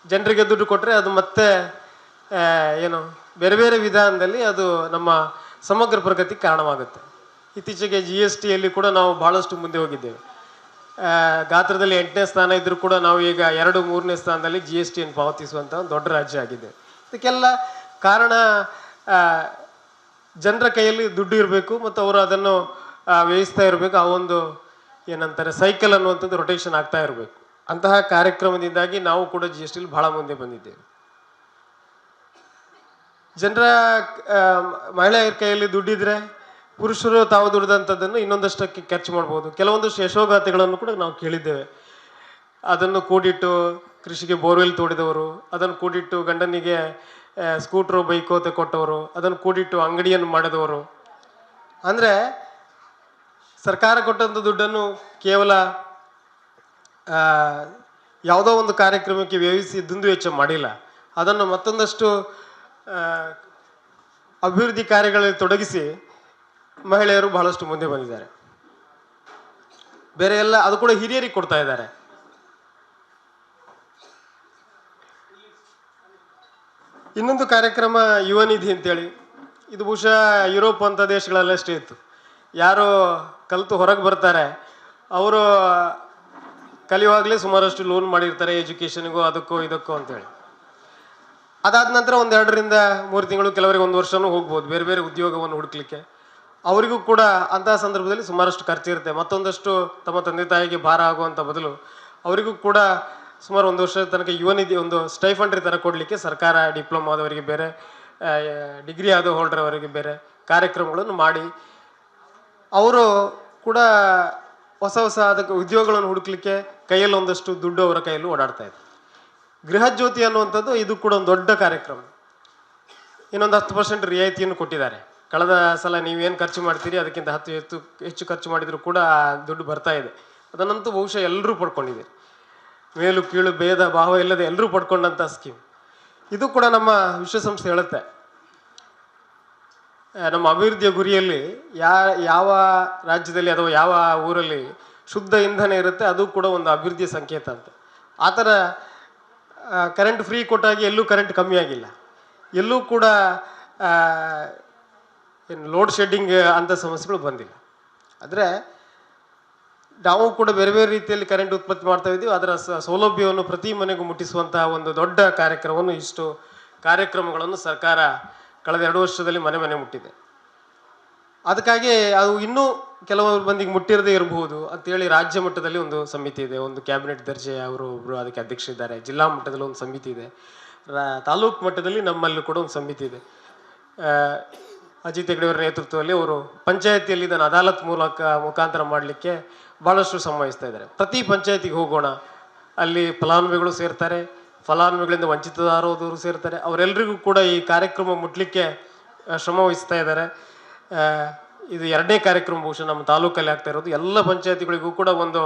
ಜನರಿಗೆ ದುಡ್ಡು ಕೊಟ್ಟರೆ ಅದು ಮತ್ತೆ ಬೇರೆ ಬೇರೆ ವಿಧಾನದಲ್ಲಿ ಅದು ನಮ್ಮ ಸಮಗ್ರ ಪ್ರಗತಿಗೆ ಕಾರಣವಾಗುತ್ತೆ. ಇತ್ತೀಚೆಗೆ GSTಯಲ್ಲಿ ಕೂಡ ನಾವು ಭಾಳಷ್ಟು ಮುಂದೆ ಹೋಗಿದ್ದೇವೆ. ಗಾತ್ರದಲ್ಲಿ 8ನೇ ಸ್ಥಾನ ಇದ್ದರೂ ಕೂಡ ನಾವು ಈಗ 2-3ನೇ ಸ್ಥಾನದಲ್ಲಿ GSTಯನ್ನು ಪಾವತಿಸುವಂಥ ಒಂದು ದೊಡ್ಡ ರಾಜ್ಯ ಆಗಿದೆ. ಇದಕ್ಕೆಲ್ಲ ಕಾರಣ ಜನರ ಕೈಯಲ್ಲಿ ದುಡ್ಡು ಇರಬೇಕು ಮತ್ತು ಅವರು ಅದನ್ನು ವ್ಯಯಿಸ್ತಾ ಇರಬೇಕು. ಆ ಒಂದು ಏನಂತಾರೆ ಸೈಕಲ್ ಅನ್ನುವಂಥದ್ದು ರೊಟೇಷನ್ ಆಗ್ತಾ ಇರಬೇಕು. ಅಂತಹ ಕಾರ್ಯಕ್ರಮದಿಂದಾಗಿ ನಾವು ಕೂಡ GSTಯಲ್ಲಿ ಭಾಳ ಮುಂದೆ ಬಂದಿದ್ದೇವೆ. ಜನರ ಮಹಿಳೆಯರ ಕೈಯಲ್ಲಿ ದುಡ್ಡಿದ್ರೆ ಪುರುಷರು ತಾವು ದುಡಿದಂಥದ್ದನ್ನು ಇನ್ನೊಂದಷ್ಟಕ್ಕೆ ಖರ್ಚು ಮಾಡ್ಬೋದು. ಕೆಲವೊಂದಷ್ಟು ಯಶೋಗಾಥೆಗಳನ್ನು ಕೂಡ ನಾವು ಕೇಳಿದ್ದೇವೆ. ಅದನ್ನು ಕೂಡಿಟ್ಟು ಕೃಷಿಗೆ ಬೋರ್ವೆಲ್ ತೋಡಿದವರು, ಅದನ್ನು ಕೂಡಿಟ್ಟು ಗಂಡನಿಗೆ ಸ್ಕೂಟ್ರು ಬೈಕು ಕೊಟ್ಟವರು, ಅದನ್ನು ಕೂಡಿಟ್ಟು ಅಂಗಡಿಯನ್ನು ಮಾಡಿದವರು. ಅಂದರೆ ಸರ್ಕಾರ ಕೊಟ್ಟಂಥ ದುಡ್ಡನ್ನು ಕೇವಲ ಯಾವುದೋ ಒಂದು ಕಾರ್ಯಕ್ರಮಕ್ಕೆ ವ್ಯಯಿಸಿ ದುಂದು ವೆಚ್ಚ ಮಾಡಿಲ್ಲ, ಅದನ್ನು ಮತ್ತೊಂದಷ್ಟು ಅಭಿವೃದ್ಧಿ ಕಾರ್ಯಗಳಲ್ಲಿ ತೊಡಗಿಸಿ ಮಹಿಳೆಯರು ಬಹಳಷ್ಟು ಮುಂದೆ ಬಂದಿದ್ದಾರೆ. ಬೇರೆ ಎಲ್ಲ ಅದು ಕೂಡ ಹಿರಿಯರಿಗೆ ಕೊಡ್ತಾ ಇದ್ದಾರೆ. ಇನ್ನೊಂದು ಕಾರ್ಯಕ್ರಮ ಯುವ ನಿಧಿ ಅಂತೇಳಿ, ಇದು ಬಹುಶಃ ಯುರೋಪ್ ಅಂಥ ದೇಶಗಳಲ್ಲಷ್ಟೇ ಇತ್ತು. ಯಾರು ಕಲಿತು ಹೊರಗೆ ಬರ್ತಾರೆ ಅವರು ಕಲಿಯುವಾಗಲೇ ಸುಮಾರಷ್ಟು ಲೋನ್ ಮಾಡಿರ್ತಾರೆ ಎಜುಕೇಷನ್ಗೂ ಅದಕ್ಕೋ ಇದಕ್ಕೋ ಅಂತೇಳಿ. ಅದಾದ ನಂತರ ಒಂದು 2 ರಿಂದ 3 ತಿಂಗಳು, ಕೆಲವರಿಗೆ 1 ವರ್ಷನೂ ಹೋಗ್ಬೋದು ಬೇರೆ ಬೇರೆ ಉದ್ಯೋಗವನ್ನು ಹುಡುಕ್ಲಿಕ್ಕೆ. ಅವರಿಗೂ ಕೂಡ ಅಂತಹ ಸಂದರ್ಭದಲ್ಲಿ ಸುಮಾರಷ್ಟು ಖರ್ಚಿರುತ್ತೆ. ಮತ್ತೊಂದಷ್ಟು ತಮ್ಮ ತಂದೆ ತಾಯಿಗೆ ಭಾರ ಆಗುವಂಥ ಬದಲು ಅವರಿಗೂ ಕೂಡ ಸುಮಾರು 1 ವರ್ಷದ ತನಕ ಯುವ ನಿಧಿ ಒಂದು ಸ್ಟೈಫಂಡ್ರಿ ಥರ ಕೊಡಲಿಕ್ಕೆ ಸರ್ಕಾರ ಡಿಪ್ಲೊಮಾ ಆದವರಿಗೆ ಬೇರೆ, ಡಿಗ್ರಿ ಆದ ಹೋಲ್ಡರ್ ಅವರಿಗೆ ಬೇರೆ ಕಾರ್ಯಕ್ರಮಗಳನ್ನು ಮಾಡಿ ಅವರು ಕೂಡ ಹೊಸ ಹೊಸ ಅದಕ್ಕೆ ಉದ್ಯೋಗಗಳನ್ನು ಹುಡುಕ್ಲಿಕ್ಕೆ ಕೈಯಲ್ಲಿ ಒಂದಷ್ಟು ದುಡ್ಡು ಅವರ ಕೈಯಲ್ಲೂ ಓಡಾಡ್ತಾ ಇದೆ. ಗೃಹ ಜ್ಯೋತಿ ಅನ್ನುವಂಥದ್ದು ಇದು ಕೂಡ ಒಂದು ದೊಡ್ಡ ಕಾರ್ಯಕ್ರಮ. ಇನ್ನೊಂದು 10% ರಿಯಾಯಿತಿಯನ್ನು ಕೊಟ್ಟಿದ್ದಾರೆ. ಕಳೆದ ಸಲ ನೀವೇನು ಖರ್ಚು ಮಾಡ್ತೀರಿ ಅದಕ್ಕಿಂತ ಹೆಚ್ಚು ಖರ್ಚು ಮಾಡಿದರೂ ಕೂಡ ದುಡ್ಡು ಬರ್ತಾ ಇದೆ. ಅದನ್ನಂತೂ ಬಹುಶಃ ಎಲ್ಲರೂ ಪಡ್ಕೊಂಡಿದ್ದೀರಿ. ಮೇಲು ಕೀಳು ಭೇದ ಭಾವ ಇಲ್ಲದೆ ಎಲ್ಲರೂ ಪಡ್ಕೊಂಡಂಥ ಸ್ಕೀಮ್ ಇದು ಕೂಡ. ನಮ್ಮ ವಿಶ್ವಸಂಸ್ಥೆ ಹೇಳುತ್ತೆ ನಮ್ಮ ಅಭಿವೃದ್ಧಿಯ ಗುರಿಯಲ್ಲಿ ಯಾವ ರಾಜ್ಯದಲ್ಲಿ ಅಥವಾ ಯಾವ ಊರಲ್ಲಿ ಶುದ್ಧ ಇಂಧನ ಇರುತ್ತೆ ಅದು ಕೂಡ ಒಂದು ಅಭಿವೃದ್ಧಿಯ ಸಂಕೇತ ಅಂತ. ಆ ಥರ ಕರೆಂಟ್ ಫ್ರೀ ಕೊಟ್ಟಾಗಿ ಎಲ್ಲೂ ಕರೆಂಟ್ ಕಮ್ಮಿ ಆಗಿಲ್ಲ, ಎಲ್ಲೂ ಕೂಡ ಏನು ಲೋಡ್ ಶೆಡ್ಡಿಂಗ್ ಅಂಥ ಸಮಸ್ಯೆಗಳು ಬಂದಿಲ್ಲ. ಆದರೆ ನಾವು ಕೂಡ ಬೇರೆ ಬೇರೆ ರೀತಿಯಲ್ಲಿ ಕರೆಂಟ್ ಉತ್ಪತ್ತಿ ಮಾಡ್ತಾ ಇದ್ದೀವಿ. ಅದರ ಸೌಲಭ್ಯವನ್ನು ಪ್ರತಿ ಮನೆಗೂ ಮುಟ್ಟಿಸುವಂತಹ ಒಂದು ದೊಡ್ಡ ಕಾರ್ಯಕ್ರಮವನ್ನು, ಇಷ್ಟು ಕಾರ್ಯಕ್ರಮಗಳನ್ನು ಸರ್ಕಾರ ಕಳೆದ 2 ವರ್ಷದಲ್ಲಿ ಮನೆ ಮನೆ ಮುಟ್ಟಿದೆ. ಅದಕ್ಕಾಗಿ ಅದು ಇನ್ನೂ ಕೆಲವರು ಮಂದಿಗೆ ಮುಟ್ಟಿರದೇ ಇರಬಹುದು ಅಂತೇಳಿ ರಾಜ್ಯ ಮಟ್ಟದಲ್ಲಿ ಒಂದು ಸಮಿತಿ ಇದೆ, ಒಂದು ಕ್ಯಾಬಿನೆಟ್ ದರ್ಜೆಯ ಅವರು ಒಬ್ಬರು ಅದಕ್ಕೆ ಅಧ್ಯಕ್ಷರಿದ್ದಾರೆ. ಜಿಲ್ಲಾ ಮಟ್ಟದಲ್ಲಿ ಒಂದು ಸಮಿತಿ ಇದೆ, ತಾಲೂಕು ಮಟ್ಟದಲ್ಲಿ ನಮ್ಮಲ್ಲೂ ಕೂಡ ಒಂದು ಸಮಿತಿ ಇದೆ. ಅಜಿತ್ ಹೆಗ್ಡೆ ಅವರ ನೇತೃತ್ವದಲ್ಲಿ ಅವರು ಪಂಚಾಯತಿಯಲ್ಲಿ ಇದನ್ನು ಅದಾಲತ್ ಮುಖಾಂತರ ಮಾಡಲಿಕ್ಕೆ ಭಾಳಷ್ಟು ಶ್ರಮವಹಿಸ್ತಾ ಇದ್ದಾರೆ. ಪ್ರತಿ ಪಂಚಾಯತಿಗೆ ಹೋಗೋಣ, ಅಲ್ಲಿ ಫಲಾನುಭವಿಗಳು ಸೇರ್ತಾರೆ, ಫಲಾನುಭವಿಗಳಿಂದ ವಂಚಿತರಾದವರು ಸೇರ್ತಾರೆ. ಅವರೆಲ್ಲರಿಗೂ ಕೂಡ ಈ ಕಾರ್ಯಕ್ರಮ ಮುಟ್ಲಿಕ್ಕೆ ಶ್ರಮ ವಹಿಸ್ತಾ ಇದ್ದಾರೆ. ಇದು 2ನೇ ಕಾರ್ಯಕ್ರಮ ಬಹುಶಃ ನಮ್ಮ ತಾಲೂಕಲ್ಲಿ ಆಗ್ತಾ ಇರೋದು. ಎಲ್ಲ ಪಂಚಾಯತಿಗಳಿಗೂ ಕೂಡ ಒಂದು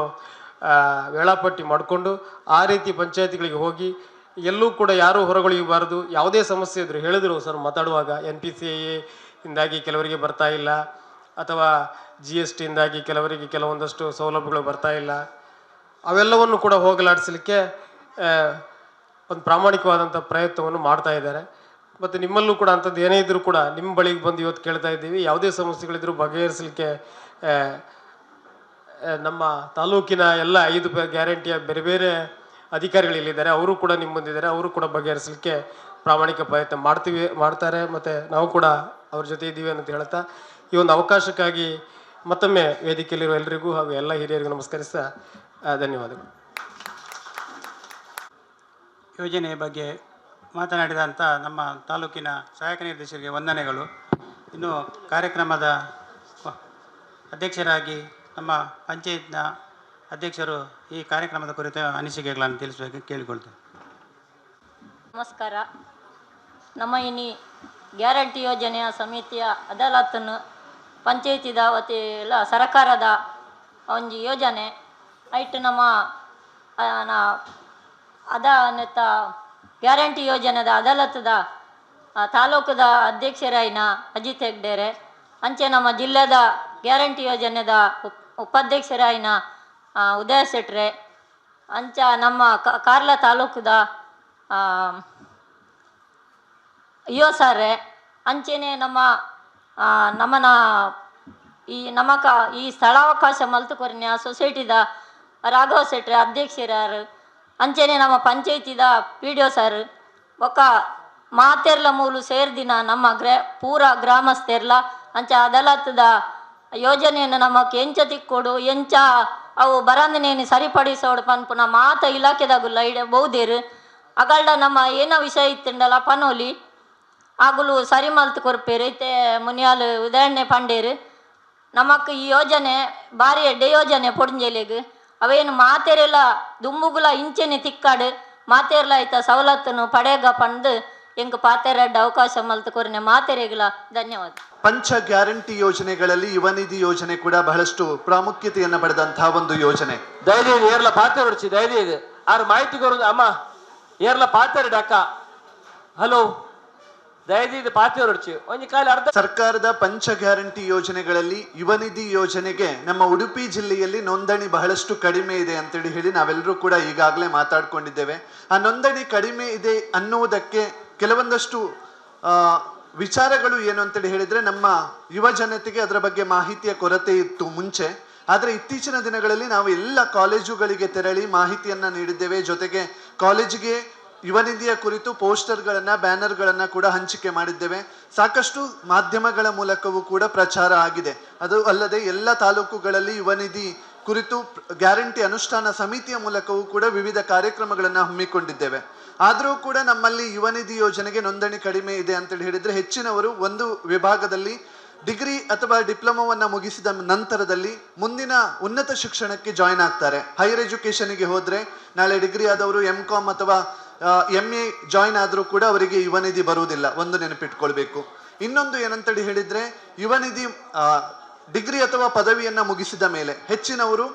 ವೇಳಾಪಟ್ಟಿ ಮಾಡಿಕೊಂಡು ಆ ರೀತಿ ಪಂಚಾಯತಿಗಳಿಗೆ ಹೋಗಿ ಎಲ್ಲೂ ಕೂಡ ಯಾರೂ ಹೊರಗುಳಿಯಬಾರ್ದು. ಯಾವುದೇ ಸಮಸ್ಯೆ ಇದ್ರು ಹೇಳಿದ್ರು ಸರ್ ಮಾತಾಡುವಾಗ, NPCI ಇಂದಾಗಿ ಕೆಲವರಿಗೆ ಬರ್ತಾ ಇಲ್ಲ, ಅಥವಾ GST ಇಂದಾಗಿ ಕೆಲವರಿಗೆ ಕೆಲವೊಂದಷ್ಟು ಸೌಲಭ್ಯಗಳು ಬರ್ತಾ ಇಲ್ಲ, ಅವೆಲ್ಲವನ್ನು ಕೂಡ ಹೋಗಲಾಡಿಸಲಿಕ್ಕೆ ಒಂದು ಪ್ರಾಮಾಣಿಕವಾದಂಥ ಪ್ರಯತ್ನವನ್ನು ಮಾಡ್ತಾ ಇದ್ದಾರೆ. ಮತ್ತು ನಿಮ್ಮಲ್ಲೂ ಕೂಡ ಅಂಥದ್ದು ಏನೇ ಇದ್ದರೂ ಕೂಡ ನಿಮ್ಮ ಬಳಿಗೆ ಬಂದು ಇವತ್ತು ಕೇಳ್ತಾ ಇದ್ದೀವಿ. ಯಾವುದೇ ಸಮಸ್ಯೆಗಳಿದ್ರೂ ಬಗೆಹರಿಸಲಿಕ್ಕೆ ನಮ್ಮ ತಾಲೂಕಿನ ಎಲ್ಲ 5 ಗ್ಯಾರಂಟಿಯ ಬೇರೆ ಬೇರೆ ಅಧಿಕಾರಿಗಳು ಇಲ್ಲಿದ್ದಾರೆ, ಅವರು ಕೂಡ ನಿಮ್ಮ ಮುಂದಿದ್ದಾರೆ. ಅವರು ಕೂಡ ಬಗೆಹರಿಸಲಿಕ್ಕೆ ಪ್ರಾಮಾಣಿಕ ಪ್ರಯತ್ನ ಮಾಡ್ತಾರೆ. ಮತ್ತು ನಾವು ಕೂಡ ಅವ್ರ ಜೊತೆ ಇದ್ದೀವಿ ಅಂತ ಹೇಳ್ತಾ ಈ ಒಂದು ಅವಕಾಶಕ್ಕಾಗಿ ಮತ್ತೊಮ್ಮೆ ವೇದಿಕೆಯಲ್ಲಿರುವ ಎಲ್ಲರಿಗೂ ಹಾಗೂ ಎಲ್ಲ ಹಿರಿಯರಿಗೂ ನಮಸ್ಕರಿಸ್ತಾ ಧನ್ಯವಾದಗಳು. ಯೋಜನೆಯ ಬಗ್ಗೆ ಮಾತನಾಡಿದಂಥ ನಮ್ಮ ತಾಲೂಕಿನ ಸಹಾಯಕ ನಿರ್ದೇಶಕರಿಗೆ ವಂದನೆಗಳು. ಇನ್ನು ಕಾರ್ಯಕ್ರಮದ ಅಧ್ಯಕ್ಷರಾಗಿ ನಮ್ಮ ಪಂಚಾಯತ್ನ ಅಧ್ಯಕ್ಷರು ಈ ಕಾರ್ಯಕ್ರಮದ ಕುರಿತು ಅನಿಸಿಕೆಗಳನ್ನು ತಿಳಿಸಬೇಕು ಕೇಳಿಕೊಳ್ತೇವೆ. ನಮಸ್ಕಾರ. ನಮ್ಮ ಇನಿ ಗ್ಯಾರಂಟಿ ಯೋಜನೆಯ ಸಮಿತಿಯ ಅದಾಲತನ್ನು ಪಂಚಾಯತಿದ ವತಿಯಲ್ಲ ಸರ್ಕಾರದ ಒಂದು ಯೋಜನೆ ಐಟ್ ನಮ್ಮ ಅದಾನತ ಗ್ಯಾರಂಟಿ ಯೋಜನೆದ ಅದಾಲತದ ತಾಲೂಕದ ಅಧ್ಯಕ್ಷರಾಯಿನ ಅಜಿತ್ ಹೆಗ್ಡೆರೆ, ಅಂಚೆ ನಮ್ಮ ಜಿಲ್ಲೆದ ಗ್ಯಾರಂಟಿ ಯೋಜನೆದ ಉಪಾಧ್ಯಕ್ಷರಾಯಿನ ಉದಯ ಶೆಟ್ರೆ, ಅಂಚ ನಮ್ಮ ಕಾರ್ಲ ತಾಲೂಕದ ಅಯ್ಯೋ ಸಾರೆ, ಅಂಚೆನೆ ನಮ್ಮನ ಈ ಸ್ಥಳಾವಕಾಶ ಮಲ್ತುಕೊರಿನ ಸೊಸೈಟಿದ ರಾಘವ ಶೆಟ್ರೆ ಅಧ್ಯಕ್ಷರಾರು, ಅಂಚೆನೆ ನಮ್ಮ ಪಂಚಾಯತಿದ PDO ಸರ್ ಒಕ್ಕ ಮಾತೆರ್ಲ ಮೂಲು ಸೇರ್ದಿನ ನಮ್ಮ ಪೂರ ಗ್ರಾಮಸ್ಥೆರ್ಲ ಅಂಚ ಅದಾಲತ್ದ ಯೋಜನೆಯನ್ನು ನಮಕ್ ಎಂಚ ತಿಕ್ಕೊಡು ಎಂಚ ಅವು ಬರಂದನೇನು ಸರಿಪಡಿಸೋಡು ಪನ್ಪುನ ಮಾತ ಇಲಾಖೆದಾಗುಲ್ಲ ಬಹುದೇರು ಅಗಲ್ಡ ನಮ್ಮ ಏನೋ ವಿಷಯ ಇತ್ತಂಡಲ್ಲ ಪನೋಲಿ ಆಗಲು ಸರಿ ಮಲ್ತು ಕೊರ್ಪೇರು ಇತ್ತೆ ಮುನಿಯಾಲು ಉದಾಹರಣೆ ಪಂಡೇರು ನಮಕ್ ಈ ಯೋಜನೆ ಭಾರಿ ಎಡ್ಡೆ ಯೋಜನೆ ಪೊಡ್ಂಜೆಲೆಗ್ ಅವೇನು ಮಾತೆರೆಲ್ಲ ದುಮ್ಮುಗುಲ ಇಂಚೆನೆ ತಿಕ್ಕಾಡು ಮಾತೆರ್ಲ ಆಯ್ತ ಸವಲತ್ತನ್ನು ಪಡೆಗ ಪಂದು ಎಂಗ್ ಪಾತೆರಡ್ಡ ಅವಕಾಶ ಮಲ್ತು ಕೊರನೆ ಮಾತೆರೆಗಳ ಧನ್ಯವಾದ. ಪಂಚ ಗ್ಯಾರಂಟಿ ಯೋಜನೆಗಳಲ್ಲಿ ಯುವ ನಿಧಿ ಯೋಜನೆ ಕೂಡ ಬಹಳಷ್ಟು ಪ್ರಾಮುಖ್ಯತೆಯನ್ನು ಪಡೆದಂತಹ ಒಂದು ಯೋಜನೆ. ಧೈರ್ಯ ಏರ್ಲ ಪಾತೆ ಹೊಡ್ಸಿ ಧೈರ್ಯ ಇದೆ ಆರು ಮಾಹಿತಿ ಕೊರೋದು ಅಮ್ಮ ಏರ್ಲ ಪಾತೆ ಡಕ್ಕ ಹಲೋ ಧೈರ್ಯ ಪಾತೆ ಹೊಡ್ಸಿ ಒಂಜಿ ಕಾಲ ಅರ್ಧ. ಸರ್ಕಾರದ ಪಂಚ ಗ್ಯಾರಂಟಿ ಯೋಜನೆಗಳಲ್ಲಿ ಯುವ ನಿಧಿ ಯೋಜನೆಗೆ ನಮ್ಮ ಉಡುಪಿ ಜಿಲ್ಲೆಯಲ್ಲಿ ನೋಂದಣಿ ಬಹಳಷ್ಟು ಕಡಿಮೆ ಇದೆ ಅಂತೇಳಿ ಹೇಳಿ ನಾವೆಲ್ಲರೂ ಕೂಡ ಈಗಾಗಲೇ ಮಾತಾಡ್ಕೊಂಡಿದ್ದೇವೆ. ಆ ನೋಂದಣಿ ಕಡಿಮೆ ಇದೆ ಅನ್ನುವುದಕ್ಕೆ ಕೆಲವೊಂದಷ್ಟು ವಿಚಾರಗಳು ಏನು ಅಂತೇಳಿ ಹೇಳಿದ್ರೆ ನಮ್ಮ ಯುವ ಜನತೆಗೆ ಅದರ ಬಗ್ಗೆ ಮಾಹಿತಿಯ ಕೊರತೆ ಇತ್ತು ಮುಂಚೆ. ಆದರೆ ಇತ್ತೀಚಿನ ದಿನಗಳಲ್ಲಿ ನಾವು ಎಲ್ಲ ಕಾಲೇಜುಗಳಿಗೆ ತೆರಳಿ ಮಾಹಿತಿಯನ್ನ ನೀಡಿದ್ದೇವೆ. ಜೊತೆಗೆ ಕಾಲೇಜಿಗೆ ಯುವ ನಿಧಿಯ ಕುರಿತು ಪೋಸ್ಟರ್ಗಳನ್ನ, ಬ್ಯಾನರ್ಗಳನ್ನ ಕೂಡ ಹಂಚಿಕೆ ಮಾಡಿದ್ದೇವೆ. ಸಾಕಷ್ಟು ಮಾಧ್ಯಮಗಳ ಮೂಲಕವೂ ಕೂಡ ಪ್ರಚಾರ ಆಗಿದೆ. ಅದು ಅಲ್ಲದೆ ಎಲ್ಲ ತಾಲೂಕುಗಳಲ್ಲಿ ಯುವ ನಿಧಿ ಕುರಿತು ಗ್ಯಾರಂಟಿ ಅನುಷ್ಠಾನ ಸಮಿತಿಯ ಮೂಲಕವೂ ಕೂಡ ವಿವಿಧ ಕಾರ್ಯಕ್ರಮಗಳನ್ನು ಹಮ್ಮಿಕೊಂಡಿದ್ದೇವೆ. ಆದರೂ ಕೂಡ ನಮ್ಮಲ್ಲಿ ಯುವ ನಿಧಿ ಯೋಜನೆಗೆ ನೋಂದಣಿ ಕಡಿಮೆ ಇದೆ ಅಂತೇಳಿ ಹೇಳಿದ್ರೆ, ಹೆಚ್ಚಿನವರು ಒಂದು ವಿಭಾಗದಲ್ಲಿ ಡಿಗ್ರಿ ಅಥವಾ ಡಿಪ್ಲೊಮಾವನ್ನ ಮುಗಿಸಿದ ನಂತರದಲ್ಲಿ ಮುಂದಿನ ಉನ್ನತ ಶಿಕ್ಷಣಕ್ಕೆ ಜಾಯಿನ್ ಆಗ್ತಾರೆ. ಹೈಯರ್ ಎಜುಕೇಶನ್ಗೆ ಹೋದ್ರೆ ನಾಳೆ ಡಿಗ್ರಿ ಆದವರು MCom ಅಥವಾ MA ಜಾಯಿನ್ ಆದರೂ ಕೂಡ ಅವರಿಗೆ ಯುವ ನಿಧಿ ಬರುವುದಿಲ್ಲ. ಒಂದು ನೆನಪಿಟ್ಕೊಳ್ಬೇಕು. ಇನ್ನೊಂದು ಏನಂತೇಳಿ ಹೇಳಿದ್ರೆ, ಯುವ ನಿಧಿ ಡಿಗ್ರಿ ಅಥವಾ ಪದವಿಯನ್ನ ಮುಗಿಸಿದ ಮೇಲೆ ಹೆಚ್ಚಿನವರು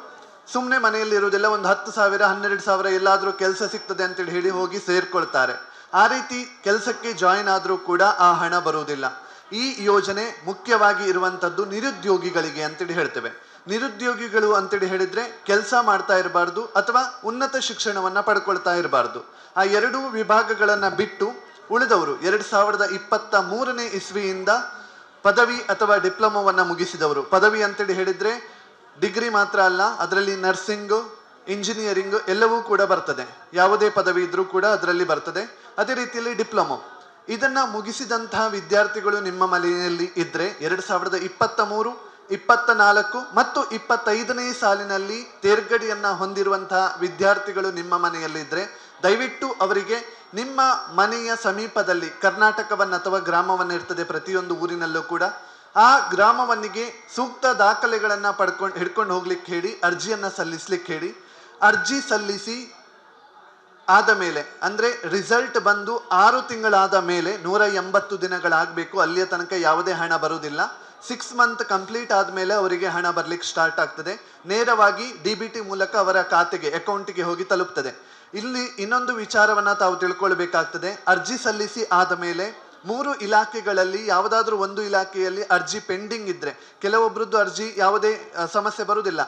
ಸುಮ್ಮನೆ ಮನೆಯಲ್ಲಿ ಇರುವುದಿಲ್ಲ. ಒಂದು 10,000 12,000 ಎಲ್ಲಾದ್ರೂ ಕೆಲಸ ಸಿಗ್ತದೆ ಅಂತೇಳಿ ಹೇಳಿ ಹೋಗಿ ಸೇರ್ಕೊಳ್ತಾರೆ. ಆ ರೀತಿ ಕೆಲಸಕ್ಕೆ ಜಾಯಿನ್ ಆದರೂ ಕೂಡ ಆ ಹಣ ಬರುವುದಿಲ್ಲ. ಈ ಯೋಜನೆ ಮುಖ್ಯವಾಗಿ ಇರುವಂತದ್ದು ನಿರುದ್ಯೋಗಿಗಳಿಗೆ ಅಂತೇಳಿ ಹೇಳ್ತೇವೆ. ನಿರುದ್ಯೋಗಿಗಳು ಅಂತೇಳಿ ಹೇಳಿದ್ರೆ ಕೆಲಸ ಮಾಡ್ತಾ ಇರಬಾರ್ದು ಅಥವಾ ಉನ್ನತ ಶಿಕ್ಷಣವನ್ನ ಪಡ್ಕೊಳ್ತಾ ಇರಬಾರ್ದು. ಆ ಎರಡೂ ವಿಭಾಗಗಳನ್ನ ಬಿಟ್ಟು ಉಳಿದವರು 2023ನೇ ಇಸ್ವಿಯಿಂದ ಪದವಿ ಅಥವಾ ಡಿಪ್ಲೊಮಾವನ್ನ ಮುಗಿಸಿದವರು. ಪದವಿ ಅಂತೇಳಿ ಹೇಳಿದ್ರೆ ಡಿಗ್ರಿ ಮಾತ್ರ ಅಲ್ಲ, ಅದರಲ್ಲಿ ನರ್ಸಿಂಗ್, ಇಂಜಿನಿಯರಿಂಗ್ ಎಲ್ಲವೂ ಕೂಡ ಬರ್ತದೆ. ಯಾವುದೇ ಪದವಿ ಇದ್ರೂ ಕೂಡ ಅದರಲ್ಲಿ ಬರ್ತದೆ. ಅದೇ ರೀತಿಯಲ್ಲಿ ಡಿಪ್ಲೊಮೊ ಇದನ್ನ ಮುಗಿಸಿದಂತಹ ವಿದ್ಯಾರ್ಥಿಗಳು ನಿಮ್ಮ ಮನೆಯಲ್ಲಿ ಇದ್ರೆ 2023, 24 ಮತ್ತು 25ನೇ ಸಾಲಿನಲ್ಲಿ ತೇರ್ಗಡೆಯನ್ನ ಹೊಂದಿರುವಂತಹ ವಿದ್ಯಾರ್ಥಿಗಳು ನಿಮ್ಮ ಮನೆಯಲ್ಲಿದ್ದರೆ ದಯವಿಟ್ಟು ಅವರಿಗೆ ನಿಮ್ಮ ಮನೆಯ ಸಮೀಪದಲ್ಲಿ ಕರ್ನಾಟಕವನ್ನ ಅಥವಾ ಗ್ರಾಮವನ್ನ ಇರ್ತದೆ ಪ್ರತಿಯೊಂದು ಊರಿನಲ್ಲೂ ಕೂಡ, ಆ ಗ್ರಾಮವನ್ನಿಗೆ ಸೂಕ್ತ ದಾಖಲೆಗಳನ್ನ ಹಿಡ್ಕೊಂಡು ಹೋಗ್ಲಿಕ್ಕೆ ಹೇಳಿ, ಅರ್ಜಿಯನ್ನ ಸಲ್ಲಿಸ್ಲಿಕ್ಕೆ ಹೇಳಿ. ಅರ್ಜಿ ಸಲ್ಲಿಸಿ ಆದ ಮೇಲೆ ಅಂದ್ರೆ ರಿಸಲ್ಟ್ ಬಂದು 6 ತಿಂಗಳಾದ ಮೇಲೆ 180 ದಿನಗಳಾಗಬೇಕು. ಅಲ್ಲಿಯ ತನಕ ಯಾವುದೇ ಹಣ ಬರುವುದಿಲ್ಲ. 6 ಮಂತ್ ಕಂಪ್ಲೀಟ್ ಆದ್ಮೇಲೆ ಅವರಿಗೆ ಹಣ ಬರ್ಲಿಕ್ಕೆ ಸ್ಟಾರ್ಟ್ ಆಗ್ತದೆ. ನೇರವಾಗಿ DBT ಮೂಲಕ ಅವರ ಖಾತೆಗೆ, ಅಕೌಂಟಿಗೆ ಹೋಗಿ ತಲುಪ್ತದೆ. ಇಲ್ಲಿ ಇನ್ನೊಂದು ವಿಚಾರವನ್ನ ತಾವು ತಿಳ್ಕೊಳ್ಬೇಕಾಗ್ತದೆ. ಅರ್ಜಿ ಸಲ್ಲಿಸಿ ಆದ ಮೇಲೆ 3 ಇಲಾಖೆಗಳಲ್ಲಿ ಯಾವುದಾದ್ರೂ ಒಂದು ಇಲಾಖೆಯಲ್ಲಿ ಅರ್ಜಿ ಪೆಂಡಿಂಗ್ ಇದ್ರೆ, ಕೆಲವೊಬ್ಬರದ್ದು ಅರ್ಜಿ ಯಾವುದೇ ಸಮಸ್ಯೆ ಬರುವುದಿಲ್ಲ.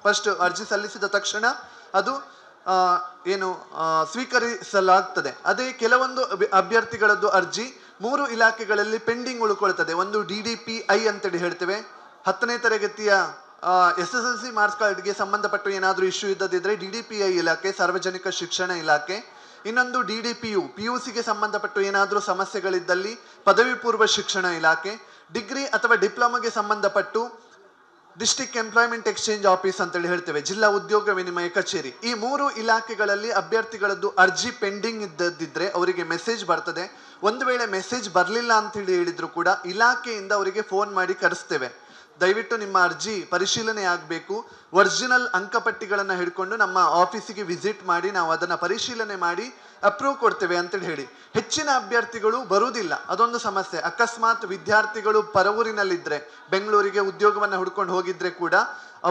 ಫಸ್ಟ್ ಅರ್ಜಿ ಸಲ್ಲಿಸಿದ ತಕ್ಷಣ ಅದು ಸ್ವೀಕರಿಸಲಾಗ್ತದೆ. ಅದೇ ಕೆಲವೊಂದು ಅಭ್ಯರ್ಥಿಗಳದ್ದು ಅರ್ಜಿ 3 ಇಲಾಖೆಗಳಲ್ಲಿ ಪೆಂಡಿಂಗ್ ಉಳ್ಕೊಳ್ತದೆ. ಒಂದು DDPI ಅಂತೇಳಿ ಹೇಳ್ತೇವೆ, 10ನೇ ತರಗತಿಯ SSLC ಮಾರ್ಕ್ಸ್ ಕಾರ್ಡ್ಗೆ ಸಂಬಂಧಪಟ್ಟು ಏನಾದರೂ ಇಶ್ಯೂ ಇದ್ದದಿದ್ರೆ DDPI ಇಲಾಖೆ, ಸಾರ್ವಜನಿಕ ಶಿಕ್ಷಣ ಇಲಾಖೆ. ಇನ್ನೊಂದು DDPU, PUCಗೆ ಸಂಬಂಧಪಟ್ಟು ಏನಾದರೂ ಸಮಸ್ಯೆಗಳಿದ್ದಲ್ಲಿ ಪದವಿ ಪೂರ್ವ ಶಿಕ್ಷಣ ಇಲಾಖೆ. ಡಿಗ್ರಿ ಅಥವಾ ಡಿಪ್ಲೊಮಾಗೆ ಸಂಬಂಧಪಟ್ಟು ಡಿಸ್ಟ್ರಿಕ್ಟ್ ಎಂಪ್ಲಾಯ್ಮೆಂಟ್ ಎಕ್ಸ್ಚೇಂಜ್ ಆಫೀಸ್ ಅಂತೇಳಿ ಹೇಳ್ತೇವೆ, ಜಿಲ್ಲಾ ಉದ್ಯೋಗ ವಿನಿಮಯ ಕಚೇರಿ. ಈ 3 ಇಲಾಖೆಗಳಲ್ಲಿ ಅಭ್ಯರ್ಥಿಗಳದ್ದು ಅರ್ಜಿ ಪೆಂಡಿಂಗ್ ಇದ್ದದಿದ್ರೆ ಅವರಿಗೆ ಮೆಸೇಜ್ ಬರ್ತದೆ. ಒಂದು ವೇಳೆ ಮೆಸೇಜ್ ಬರಲಿಲ್ಲ ಅಂತೇಳಿ ಹೇಳಿದ್ರು ಕೂಡ ಇಲಾಖೆಯಿಂದ ಅವರಿಗೆ ಫೋನ್ ಮಾಡಿ ಕರೆಸ್ತೇವೆ. ದಯವಿಟ್ಟು ನಿಮ್ಮ ಅರ್ಜಿ ಪರಿಶೀಲನೆ ಆಗಬೇಕು. ಒರಿಜಿನಲ್ ಅಂಕಪಟ್ಟಿಗಳನ್ನು ಹಿಡ್ಕೊಂಡು ನಮ್ಮ ಆಫೀಸಿಗೆ ವಿಸಿಟ್ ಮಾಡಿ ನಾವು ಅದನ್ನು ಪರಿಶೀಲನೆ ಮಾಡಿ ಅಪ್ರೂವ್ ಕೊಡ್ತೇವೆ ಅಂತೇಳಿ ಹೇಳಿ. ಹೆಚ್ಚಿನ ಅಭ್ಯರ್ಥಿಗಳು ಬರುವುದಿಲ್ಲ, ಅದೊಂದು ಸಮಸ್ಯೆ. ಅಕಸ್ಮಾತ್ ವಿದ್ಯಾರ್ಥಿಗಳು ಪರವೂರಿನಲ್ಲಿದ್ದರೆ, ಬೆಂಗಳೂರಿಗೆ ಉದ್ಯೋಗವನ್ನು ಹುಡ್ಕೊಂಡು ಹೋಗಿದ್ರೆ ಕೂಡ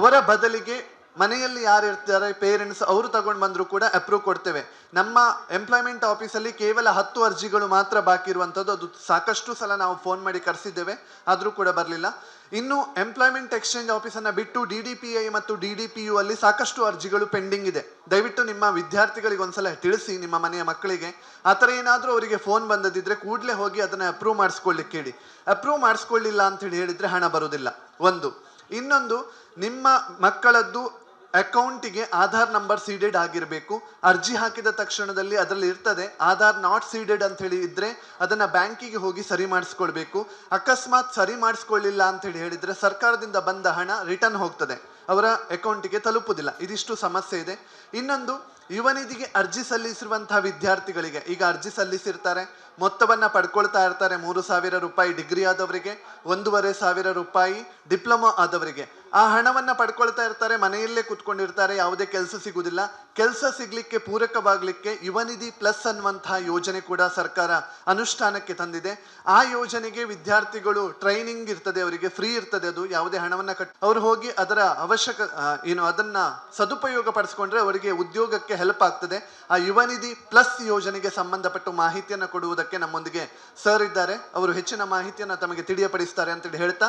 ಅವರ ಬದಲಿಗೆ ಮನೆಯಲ್ಲಿ ಯಾರು ಇರ್ತಾರೆ ಪೇರೆಂಟ್ಸ್, ಅವರು ತಗೊಂಡು ಬಂದರೂ ಕೂಡ ಅಪ್ರೂವ್ ಕೊಡ್ತೇವೆ. ನಮ್ಮ ಎಂಪ್ಲಾಯ್ಮೆಂಟ್ ಆಫೀಸಲ್ಲಿ ಕೇವಲ 10 ಅರ್ಜಿಗಳು ಮಾತ್ರ ಬಾಕಿ ಇರುವಂಥದ್ದು. ಅದು ಸಾಕಷ್ಟು ಸಲ ನಾವು ಫೋನ್ ಮಾಡಿ ಕರೆಸಿದ್ದೇವೆ, ಆದರೂ ಕೂಡ ಬರಲಿಲ್ಲ. ಇನ್ನು ಎಂಪ್ಲಾಯ್ಮೆಂಟ್ ಎಕ್ಸ್ಚೇಂಜ್ ಆಫೀಸನ್ನು ಬಿಟ್ಟು DDPI ಮತ್ತು DDPU ಅಲ್ಲಿ ಸಾಕಷ್ಟು ಅರ್ಜಿಗಳು ಪೆಂಡಿಂಗ್ ಇದೆ. ದಯವಿಟ್ಟು ನಿಮ್ಮ ವಿದ್ಯಾರ್ಥಿಗಳಿಗೆ ಒಂದ್ಸಲ ತಿಳಿಸಿ, ನಿಮ್ಮ ಮನೆಯ ಮಕ್ಕಳಿಗೆ. ಆ ಥರ ಏನಾದರೂ ಅವರಿಗೆ ಫೋನ್ ಬಂದದಿದ್ರೆ ಕೂಡಲೇ ಹೋಗಿ ಅದನ್ನು ಅಪ್ರೂವ್ ಮಾಡಿಸ್ಕೊಳ್ಳಿಕ್ಕೆ ಹೇಳಿ. ಅಪ್ರೂವ್ ಮಾಡಿಸ್ಕೊಳ್ಳಿಲ್ಲ ಅಂತೇಳಿ ಹೇಳಿದರೆ ಹಣ ಬರೋದಿಲ್ಲ. ಒಂದು. ಇನ್ನೊಂದು, ನಿಮ್ಮ ಮಕ್ಕಳದ್ದು ಅಕೌಂಟಿಗೆ ಆಧಾರ್ ನಂಬರ್ ಸೀಡೆಡ್ ಆಗಿರಬೇಕು. ಅರ್ಜಿ ಹಾಕಿದ ತಕ್ಷಣದಲ್ಲಿ ಅದರಲ್ಲಿ ಇರ್ತದೆ ಆಧಾರ್ ನಾಟ್ ಸೀಡೆಡ್ ಅಂತ ಹೇಳಿ ಇದ್ರೆ ಅದನ್ನ ಬ್ಯಾಂಕಿಗೆ ಹೋಗಿ ಸರಿ ಮಾಡಿಸ್ಕೊಳ್ಬೇಕು. ಅಕಸ್ಮಾತ್ ಸರಿ ಮಾಡಿಸ್ಕೊಳ್ಳಿಲ್ಲ ಅಂತ ಹೇಳಿದ್ರೆ ಸರ್ಕಾರದಿಂದ ಬಂದ ಹಣ ರಿಟರ್ನ್ ಹೋಗ್ತದೆ, ಅವರ ಅಕೌಂಟಿಗೆ ತಲುಪುವುದಿಲ್ಲ. ಇದಿಷ್ಟು ಸಮಸ್ಯೆ ಇದೆ. ಇನ್ನೊಂದು, ಯುವ ನಿಧಿಗೆ ಅರ್ಜಿ ಸಲ್ಲಿಸಿರುವಂತಹ ವಿದ್ಯಾರ್ಥಿಗಳಿಗೆ ಈಗ ಅರ್ಜಿ ಸಲ್ಲಿಸಿರ್ತಾರೆ, ಮೊತ್ತವನ್ನ ಪಡ್ಕೊಳ್ತಾ ಇರ್ತಾರೆ. 3,000 ರೂಪಾಯಿ ಡಿಗ್ರಿ ಆದವರಿಗೆ, 1,500 ರೂಪಾಯಿ ಡಿಪ್ಲೊಮಾ ಆದವರಿಗೆ. ಆ ಹಣವನ್ನ ಪಡ್ಕೊಳ್ತಾ ಇರ್ತಾರೆ, ಮನೆಯಲ್ಲೇ ಕುತ್ಕೊಂಡಿರ್ತಾರೆ, ಯಾವುದೇ ಕೆಲಸ ಸಿಗುವುದಿಲ್ಲ. ಕೆಲಸ ಸಿಗ್ಲಿಕ್ಕೆ ಪೂರಕವಾಗಲಿಕ್ಕೆ ಯುವ ನಿಧಿ ಪ್ಲಸ್ ಅನ್ನುವಂತಹ ಯೋಜನೆ ಕೂಡ ಸರ್ಕಾರ ಅನುಷ್ಠಾನಕ್ಕೆ ತಂದಿದೆ. ಆ ಯೋಜನೆಗೆ ವಿದ್ಯಾರ್ಥಿಗಳು ಟ್ರೈನಿಂಗ್ ಇರ್ತದೆ, ಅವರಿಗೆ ಫ್ರೀ ಇರ್ತದೆ, ಅದು ಯಾವುದೇ ಹಣವನ್ನ ಅವ್ರು ಹೋಗಿ ಅದರ ಅದನ್ನ ಸದುಪಯೋಗ ಪಡಿಸ್ಕೊಂಡ್ರೆ ಅವರಿಗೆ ಉದ್ಯೋಗಕ್ಕೆ ಹೆಲ್ಪ್ ಆಗ್ತದೆ. ಆ ಯುವ ನಿಧಿ ಪ್ಲಸ್ ಯೋಜನೆಗೆ ಸಂಬಂಧಪಟ್ಟು ಮಾಹಿತಿಯನ್ನು ಕೊಡುವುದಕ್ಕೆ ನಮ್ಮೊಂದಿಗೆ ಸರ್ ಇದ್ದಾರೆ. ಅವರು ಹೆಚ್ಚಿನ ಮಾಹಿತಿಯನ್ನು ತಮಗೆ ತಿಳಿಯಪಡಿಸ್ತಾರೆ ಅಂತೇಳಿ ಹೇಳ್ತಾ,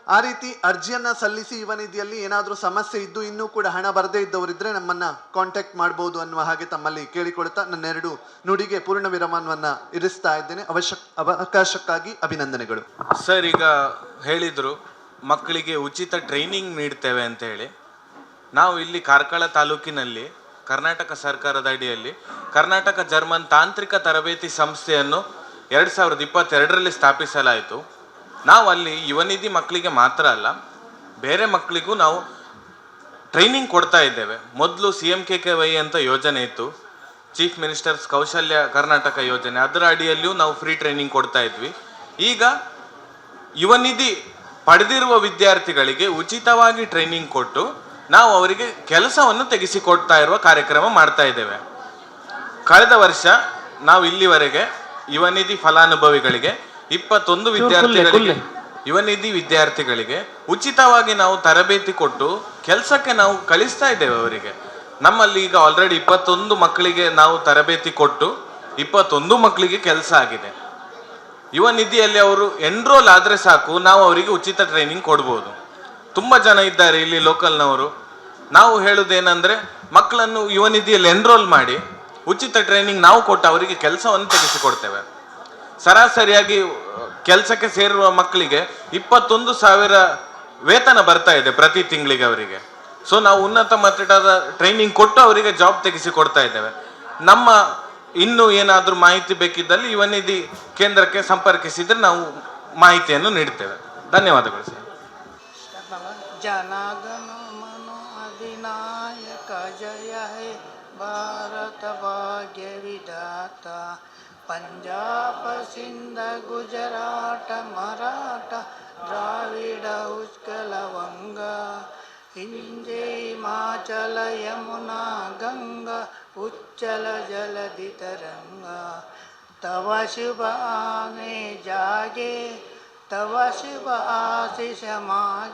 ಆ ರೀತಿ ಅರ್ಜಿಯನ್ನ ಸಲ್ಲಿಸಿ ಯುವ ನಿಧಿಯಲ್ಲಿ ಏನಾದರೂ ಸಮಸ್ಯೆ ಇದ್ದು ಇನ್ನೂ ಕೂಡ ಹಣ ಬರದೇ ಇದ್ದವರಿದ್ರೆ ನಮ್ಮನ್ನ ಕಾಂಟ್ಯಾಕ್ಟ್ ಮಾಡಬಹುದು ಅನ್ನುವ ಹಾಗೆ ತಮ್ಮಲ್ಲಿ ಕೇಳಿಕೊಳ್ತಾ ನನ್ನ 2 ನುಡಿಗೆ ಪೂರ್ಣ ವಿರಾಮವನ್ನ ಇರಿಸ್ತಾ ಇದ್ದೇನೆ. ಅವಕಾಶಕ್ಕಾಗಿ ಅಭಿನಂದನೆಗಳು. ಸರ್, ಈಗ ಹೇಳಿದ್ರು ಮಕ್ಕಳಿಗೆ ಉಚಿತ ಟ್ರೈನಿಂಗ್ ನೀಡ್ತೇವೆ ಅಂತ ಹೇಳಿ. ನಾವು ಇಲ್ಲಿ ಕಾರ್ಕಳ ತಾಲೂಕಿನಲ್ಲಿ ಕರ್ನಾಟಕ ಸರ್ಕಾರದ ಅಡಿಯಲ್ಲಿ ಕರ್ನಾಟಕ ಜರ್ಮನ್ ತಾಂತ್ರಿಕ ತರಬೇತಿ ಸಂಸ್ಥೆಯನ್ನು 2022ರಲ್ಲಿ ಸ್ಥಾಪಿಸಲಾಯಿತು. ನಾವು ಅಲ್ಲಿ ಯುವನಿಧಿ ಮಕ್ಕಳಿಗೆ ಮಾತ್ರ ಅಲ್ಲ, ಬೇರೆ ಮಕ್ಕಳಿಗೂ ನಾವು ಟ್ರೈನಿಂಗ್ ಕೊಡ್ತಾ ಇದ್ದೇವೆ. ಮೊದಲು CMKKY ಅಂತ ಯೋಜನೆ ಇತ್ತು, ಚೀಫ್ ಮಿನಿಸ್ಟರ್ಸ್ ಕೌಶಲ್ಯ ಕರ್ನಾಟಕ ಯೋಜನೆ, ಅದರ ಅಡಿಯಲ್ಲಿಯೂ ನಾವು ಫ್ರೀ ಟ್ರೈನಿಂಗ್ ಕೊಡ್ತಾ ಇದ್ವಿ. ಈಗ ಯುವನಿಧಿ ಪಡೆದಿರುವ ವಿದ್ಯಾರ್ಥಿಗಳಿಗೆ ಉಚಿತವಾಗಿ ಟ್ರೈನಿಂಗ್ ಕೊಟ್ಟು ನಾವು ಅವರಿಗೆ ಕೆಲಸವನ್ನು ತೆಗೆಸಿಕೊಡ್ತಾ ಇರುವ ಕಾರ್ಯಕ್ರಮ ಮಾಡ್ತಾ ಇದ್ದೇವೆ. ಕಳೆದ ವರ್ಷ ನಾವು ಇಲ್ಲಿವರೆಗೆ ಯುವನಿಧಿ ಫಲಾನುಭವಿಗಳಿಗೆ 21 ವಿದ್ಯಾರ್ಥಿಗಳಿಗೆ ಯುವನಿಧಿ ವಿದ್ಯಾರ್ಥಿಗಳಿಗೆ ಉಚಿತವಾಗಿ ನಾವು ತರಬೇತಿ ಕೊಟ್ಟು ಕೆಲಸಕ್ಕೆ ನಾವು ಕಳಿಸ್ತಾ ಇದ್ದೇವೆ ಅವರಿಗೆ. ನಮ್ಮಲ್ಲಿ ಈಗ ಆಲ್ರೆಡಿ 21 ಮಕ್ಕಳಿಗೆ ನಾವು ತರಬೇತಿ ಕೊಟ್ಟು 21 ಮಕ್ಕಳಿಗೆ ಕೆಲಸ ಆಗಿದೆ. ಯುವ ನಿಧಿಯಲ್ಲಿ ಅವರು ಎನ್ರೋಲ್ ಆದರೆ ಸಾಕು, ನಾವು ಅವರಿಗೆ ಉಚಿತ ಟ್ರೈನಿಂಗ್ ಕೊಡ್ಬೋದು. ತುಂಬ ಜನ ಇದ್ದಾರೆ ಇಲ್ಲಿ ಲೋಕಲ್ನವರು. ನಾವು ಹೇಳುವುದೇನೆಂದರೆ, ಮಕ್ಕಳನ್ನು ಯುವ ನಿಧಿಯಲ್ಲಿ ಎನ್ರೋಲ್ ಮಾಡಿ ಉಚಿತ ಟ್ರೈನಿಂಗ್ ನಾವು ಕೊಟ್ಟು ಅವರಿಗೆ ಕೆಲಸವನ್ನು ತೆಗೆಸಿಕೊಡ್ತೇವೆ. ಸರಾಸರಿಯಾಗಿ ಕೆಲಸಕ್ಕೆ ಸೇರುವ ಮಕ್ಕಳಿಗೆ 21,000 ವೇತನ ಬರ್ತಾ ಇದೆ ಪ್ರತಿ ತಿಂಗಳಿಗೆ ಅವರಿಗೆ. ಸೊ ನಾವು ಉನ್ನತ ಮಟ್ಟದ ಟ್ರೈನಿಂಗ್ ಕೊಟ್ಟು ಅವರಿಗೆ ಜಾಬ್ ತೆಗೆಸಿಕೊಡ್ತಾ ಇದ್ದೇವೆ. ನಮ್ಮ ಇನ್ನೂ ಏನಾದರೂ ಮಾಹಿತಿ ಬೇಕಿದ್ದಲ್ಲಿ ಯುವ ನಿಧಿ ಕೇಂದ್ರಕ್ಕೆ ಸಂಪರ್ಕಿಸಿದರೆ ನಾವು ಮಾಹಿತಿಯನ್ನು ನೀಡ್ತೇವೆ. ಧನ್ಯವಾದಗಳು ಸರ್. ಜನಗಣ ಮನ ಅಧಿನಾಯಕ ಜಯ ಹೇ ಭಾರತ ಭಾಗ್ಯ ವಿಧಾತ पंजाब सिंध गुजरात मराठा द्राविड उत्कल वंगा हिंदे हिमाचल यमुना गंगा उच्चल जलधि तरंगा तव शुभ आने जागे तव शुभ आशीष मागे।